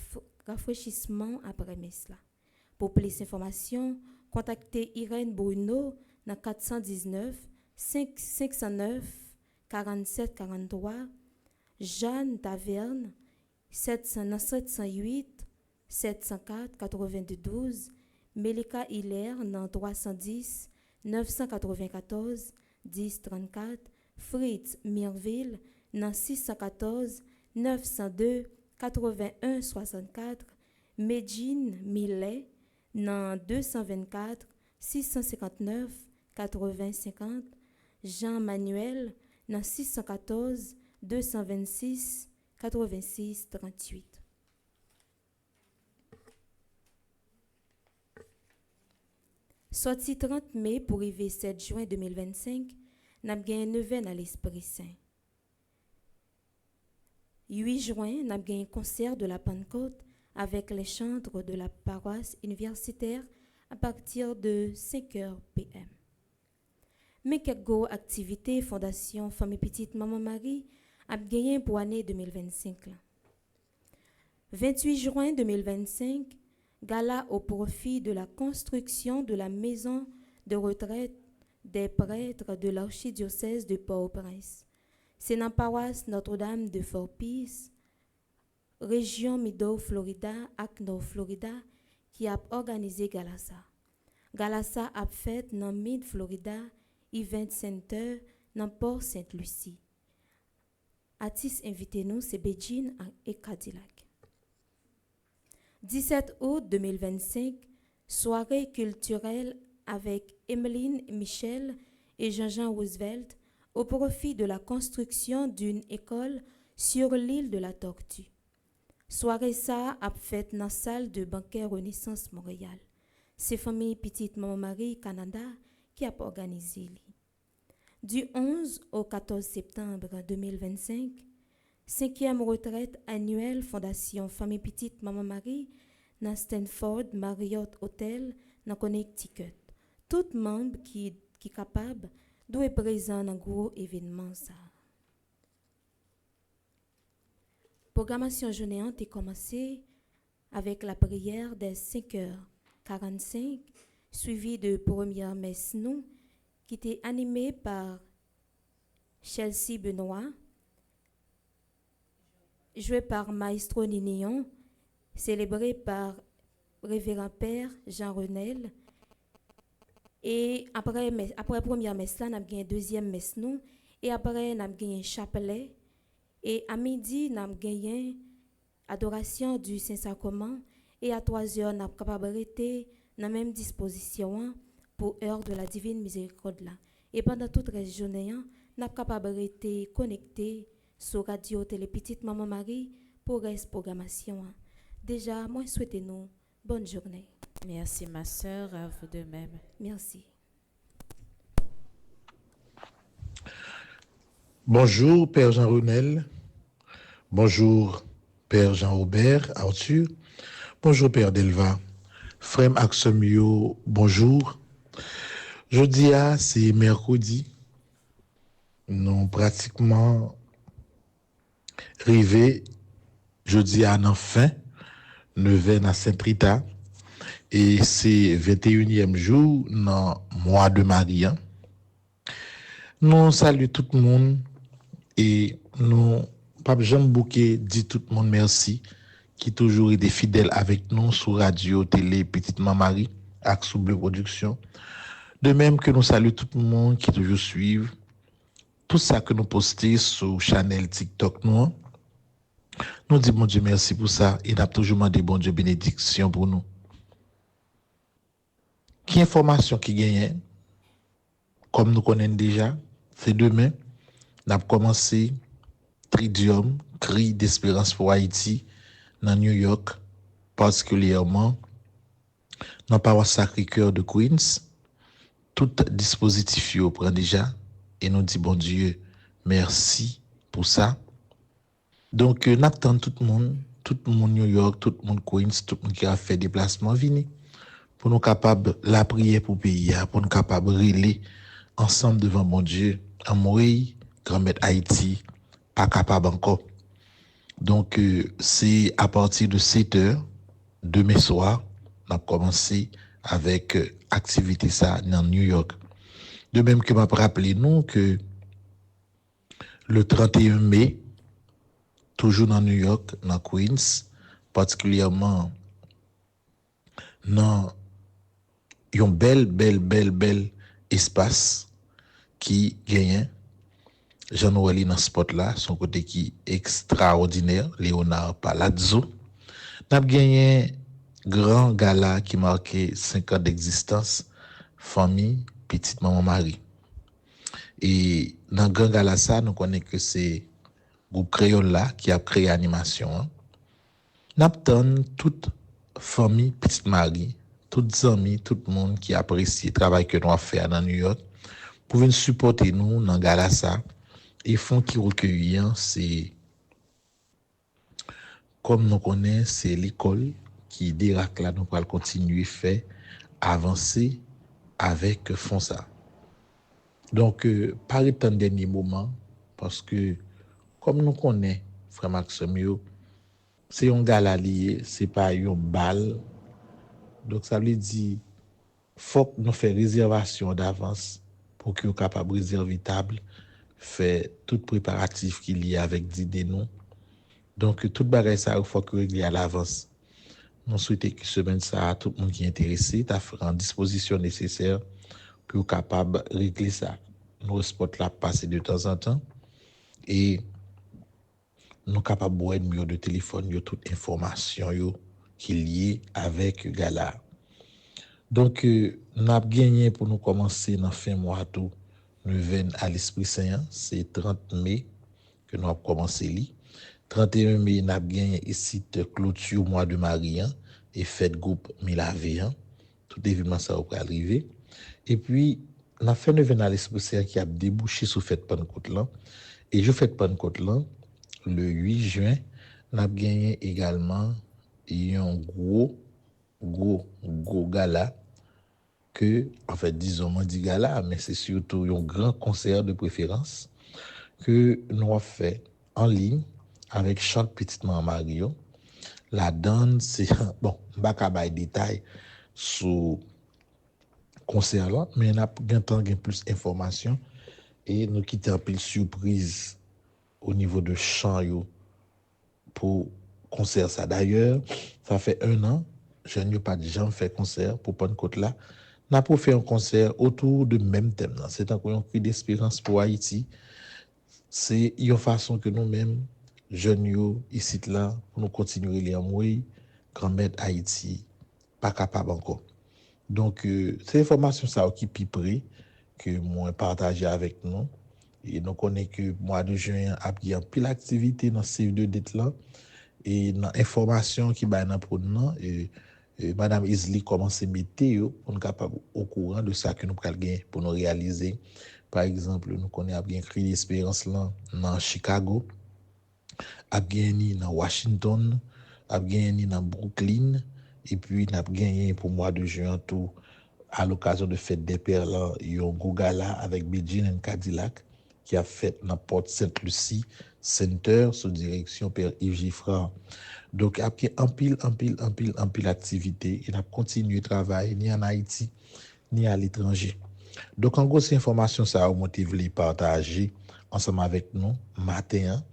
rafraîchissement après messe là. Pour plus d'informations, contactez Irène Bruno dans 419 509 47 43, Jeanne Taverne 708 704 92, Melika Hilaire dans 310 994 10 34, Fritz Mirville dans 614 902 81 64, Medjine Millet dans 224 659 80 50, Jean-Manuel dans 614 226 86 38. Sorti 30 mai pour arriver 7 juin 2025, nous avons gagné 9 à l'Esprit Saint. 8 juin, nous avons gagné un concert de la Pentecôte avec les chantres de la paroisse universitaire à partir de 5h p.m. Mais quelques activités Fondation Famille Petite Maman Marie a gagné pour l'année 2025. 28 juin 2025, gala au profit de la construction de la maison de retraite des prêtres de l'archidiocèse de Port-au-Prince. C'est dans la paroisse Notre-Dame de Fort-Pierce, région Middle Florida, North Florida, qui a organisé Galasa. Galasa a fait dans Mid Florida Event Center dans Port Sainte-Lucie. Artistes invités nous, c'est Beijing et Cadillac. 17 août 2025, soirée culturelle avec Emeline Michel et Jean-Jean Roosevelt au profit de la construction d'une école sur l'île de la Tortue. Soirée ça a fait dans la salle de banquet Renaissance Montréal. C'est famille Petite Maman Marie Canada qui a organisé. Du 11 au 14 septembre 2025, 5e retraite annuelle Fondation Famille Petite Maman Marie dans Stanford Marriott Hotel dans Connecticut. Tout membre qui est capable doit être présent dans un gros événement. La programmation journée est commencée avec la prière des 5h45, suivie de première messe nous, qui était animée par Chelsea Benoît, joué par Maestro Ninéon, célébré par Révérend Père Jean Renel. Et après la première messe, là, nous avons une deuxième messe nous, et après, nous avons un chapelet. Et à midi, nous avons gagné Adoration du Saint-Sacrement et à 3 heures, n'a capable rester dans la même disposition pour heure de la divine miséricorde là. Et pendant toute la journée, n'a capable rester connecté sur radio télé petite maman Marie pour reste programmation. Déjà, moi souhaitez nous bonne journée. Merci ma sœur, à vous de même. Merci. Bonjour Père Jean Renel, bonjour Père Jean-Robert Arthur, bonjour Père Delva, Frère Axomio, bonjour. Jeudi, c'est mercredi, nous pratiquement arrivés jeudi à fin, 9 à Saint-Rita, et c'est 21e jour dans le mois de Marie. Nous saluons tout le monde et nous, Pape Jean Bouquet, dit tout le monde merci, qui toujours été fidèle avec nous sur radio, télé, Petite Maman Marie, Axe Bleu Production. De même que nous saluons tout le monde qui toujours suivent tout ça que nous postons sur Channel TikTok nous. Nous disons bon Dieu merci pour ça et nous avons toujours demandé bon Dieu bénédiction pour nous. Qui information qui gagne, comme nous connaissons déjà, c'est demain, nous avons commencé Tridium, cri d'espérance pour Haïti, dans New York, particulièrement dans la paroisse Sacré-Cœur de Queens. Tout dispositif yo prend déjà et nous dit bon Dieu merci pour ça. Donc n'attend tout le monde New York, tout le monde Queens, tout le monde qui a fait déplacement vini pour nous capables la prière pour pays, pour nous capables relayer ensemble devant mon Dieu, en mourir grand-mère Haïti pas capable encore. Donc c'est à partir de 7h demain soir, on a commencé avec activité ça dans New York. De même que m'a rappelé nous que le 31 mai, toujours dans New York, dans Queens, particulièrement dans un bel espace qui gagne Jean-Noël dans ce spot là, son côté qui est extraordinaire, Léonard Palazzo. N'a gagné grand gala qui marquait 5 ans d'existence, famille, petite maman Marie. Et dans grand gala ça, nous connaissons que c'est groupe Créole là qui a créé l'animation. N'attend toute famille petite Marie, toutes amis, tout le monde qui apprécie le travail que nous avons fait dans New York pour venir supporter nous dans gala ça. Et font qui recueillant, c'est comme nous connaissons, c'est l'école qui dirac là nous pourrons continuer faire avancer avec font ça. Donc par un dernier moment parce que comme nous connaissons frère Maximio, c'est un gala lié, c'est pas un bal. Donc ça veut dire faut que nous faire réservation d'avance pour que nous capable réserver table, faire tout préparatif qu'il y a avec d'idées nous. Donc tout bagage ça il faut que régler à l'avance. Nous souhaitons que semaine ça tout le monde qui est intéressé t'a fait en disposition nécessaire pour capable régler ça. Nous spot là passer de temps en temps et nous capable boire numéro de téléphone yo toute information yo qui lié avec gala. Donc nous avons gagné pour nous commencer dans fin mois tout nous venons à l'Esprit Saint, c'est 30 mai que nous avons commencé li. 31 mai nous avons gagné ici clôture mois de Marie et fête groupe Milavé. Tout événement ça va arriver. Et puis la fin de venir à l'Esprit Saint qui a débouché sur fête Pentecôte là et je fête Pentecôte là le 8 juin, nous avons gagné également un gros gala que, en fait, disons, on dit gala, mais c'est surtout un grand concert de préférence que nous avons fait en ligne avec chaque petite maman Mario. La donne, c'est, bon, je ne vais pas de détails sur concert là, mais on a plus d'informations et nous quittons un peu de surprise au niveau de chant pour concert ça. D'ailleurs, ça fait 1 an, je n'ai pas de gens fait concert pour Pentecôte là. N'a pas fait un concert autour de même thème. C'est encore un cri d'espérance pour Haïti. C'est une façon que nous-mêmes jeunes yo ici là pour nous continuer les amouiller grand-mère Haïti pas capable encore. Donc c'est information ça qui plus près que moi partager avec nous et nous connaît que mois de juin a bien pile activité dans CV2 là et dans information qui ba dans pour nous et madame Isli commence à mettre pour nous capable au courant de ça que nous pral gagner pour nous réaliser. Par exemple, nous connaissons bien Cri d'Espérance là dans Chicago, a gagné dans Washington, a gagné dans Brooklyn et puis n'a gagné pour mois de juin tout à l'occasion de fête des pères là, il y a un gros gala avec Beijing and Cadillac qui a fait dans Porte Sainte-Lucie Center sous direction Père Yves Giffard. Donc après en pile activité, il a continué travail ni en Haïti ni à l'étranger. Donc en gros ces informations ça a motivé partager ensemble avec nous matin.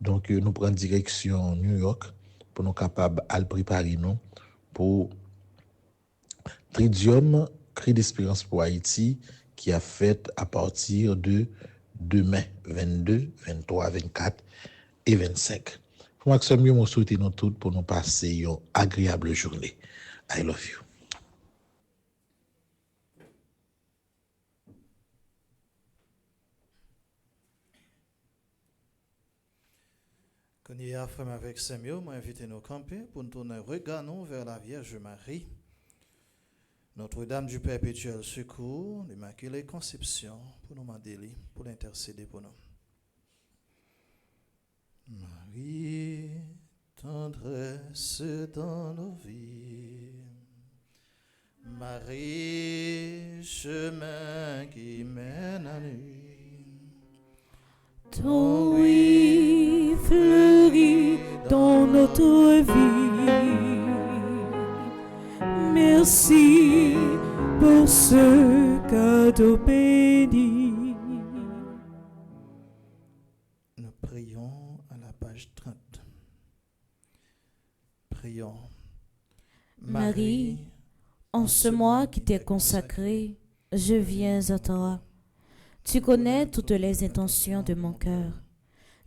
Donc nous prenons direction New York pour nous capables à le préparer nous pour Tridium Cri d'Espérance pour Haïti qui a fait à partir de demain 22, 23, 24 et 25. Pour moi, c'est mieux, je souhaite nous tous pour nous passer une agréable journée. I love you. Quand il y a frère avec Samuel, moi invité nos camper pour nous tourner regard vers la Vierge Marie, Notre-Dame du Perpétuel Secours, l'Immaculée Conception, pour nous demander, pour l'intercéder pour nous. Marie, tendresse dans nos vies. Marie, chemin qui mène à nuit. Ton oui fleurit dans notre vie. Merci pour ce cadeau béni. Nous prions à la page 30. Prions. Marie, en ce mois qui t'est consacré, je viens à toi. Tu connais toutes les intentions de mon cœur.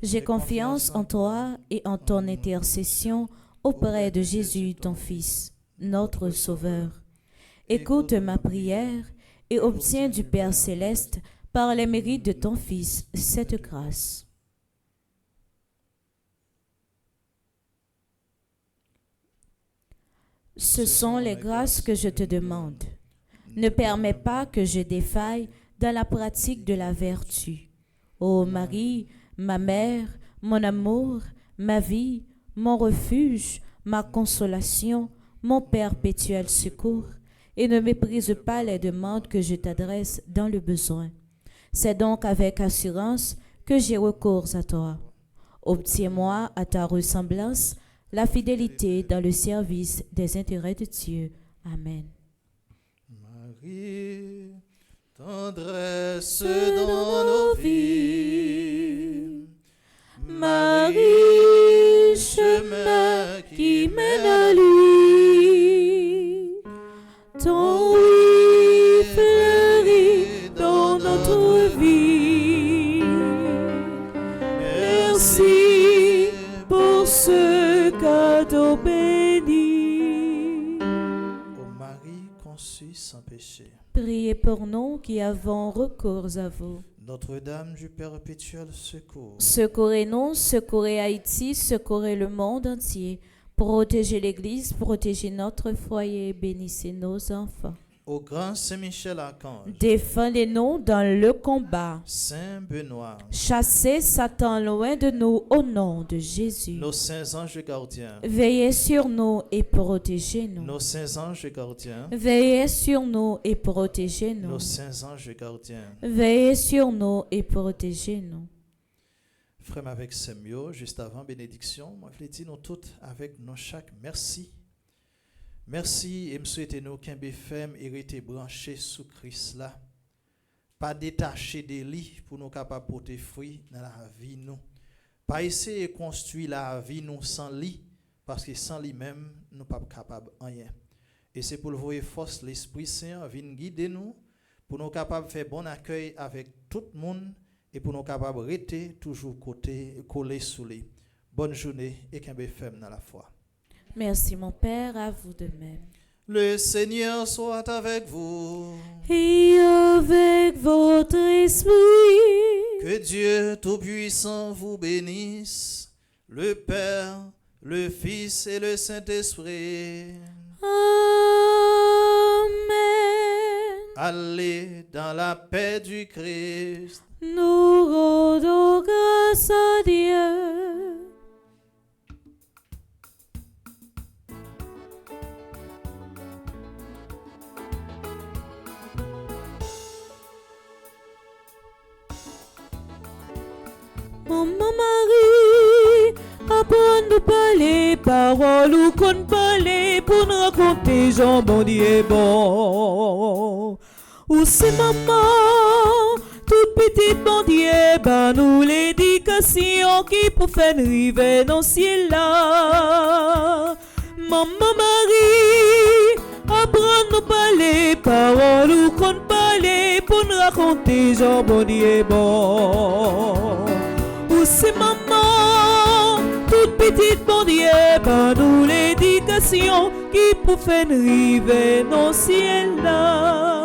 J'ai confiance en toi et en ton intercession auprès de Jésus, ton Fils, notre Sauveur. Écoute ma prière et obtiens du Père céleste, par les mérites de ton Fils, cette grâce. Ce sont les grâces que je te demande. Ne permets pas que je défaille dans la pratique de la vertu. Ô Marie, ma mère, mon amour, ma vie, mon refuge, ma consolation, mon perpétuel secours, et ne méprise pas les demandes que je t'adresse dans le besoin. C'est donc avec assurance que j'ai recours à toi. Obtiens-moi à ta ressemblance la fidélité dans le service des intérêts de Dieu. Amen. Marie, tendresse dans nos vies. Marie, chemin qui mène à lui. Ton oui fleurit dans notre vie. Merci pour ce cadeau béni. Ô Marie conçue sans péché. Priez pour nous qui avons recours à vous. Notre-Dame du Perpétuel Secours. Secourez-nous, secourez Haïti, secourez le monde entier. Protégez l'Église, protégez notre foyer, bénissez nos enfants. Au grand Saint-Michel-Archange. Défendez-nous dans le combat. Saint Benoît. Chassez Satan loin de nous au nom de Jésus. Nos saints anges gardiens. Veillez sur nous et protégez-nous. Nos saints anges gardiens. Veillez sur nous et protégez-nous. Nos saints anges gardiens. Veillez sur nous et protégez-nous. Frère avec Samuel, juste avant bénédiction, moi je dis nous toutes avec nous chaque merci. Merci et me souhaitez nous qu'un BFM hérité branché sous Christ là. Pas détaché des lits pour nous capables porter fruit dans la vie nous. Pas essayer de construire la vie nous sans lit parce que sans lui même nous pas capables rien. Et c'est pour le voir force l'Esprit Saint vient guider nous pour nous capables faire bon accueil avec tout le monde et pour nous capables rester toujours collés sous lui. Bonne journée et qu'un BFM dans la foi. Merci mon Père, à vous de même. Le Seigneur soit avec vous. Et avec votre esprit. Que Dieu Tout-Puissant vous bénisse, le Père, le Fils et le Saint-Esprit. Amen. Allez dans la paix du Christ. Nous rendons grâce à Dieu. Maman Marie, apprends de parler paroles ou qu'on parler pour nous raconter Jean bon Dieu bon. Ou c'est maman, toute petite bon Dieu, ben nous l'éducation qui pour faire arriver dans le ciel là. Maman Marie, apprends nous parler paroles ou qu'on parler pour nous raconter Jean bon Dieu bon. Ou c'est maman, toute petite bon Dieu, ben nous l'éducation qui pour faire arriver dans le ciel là.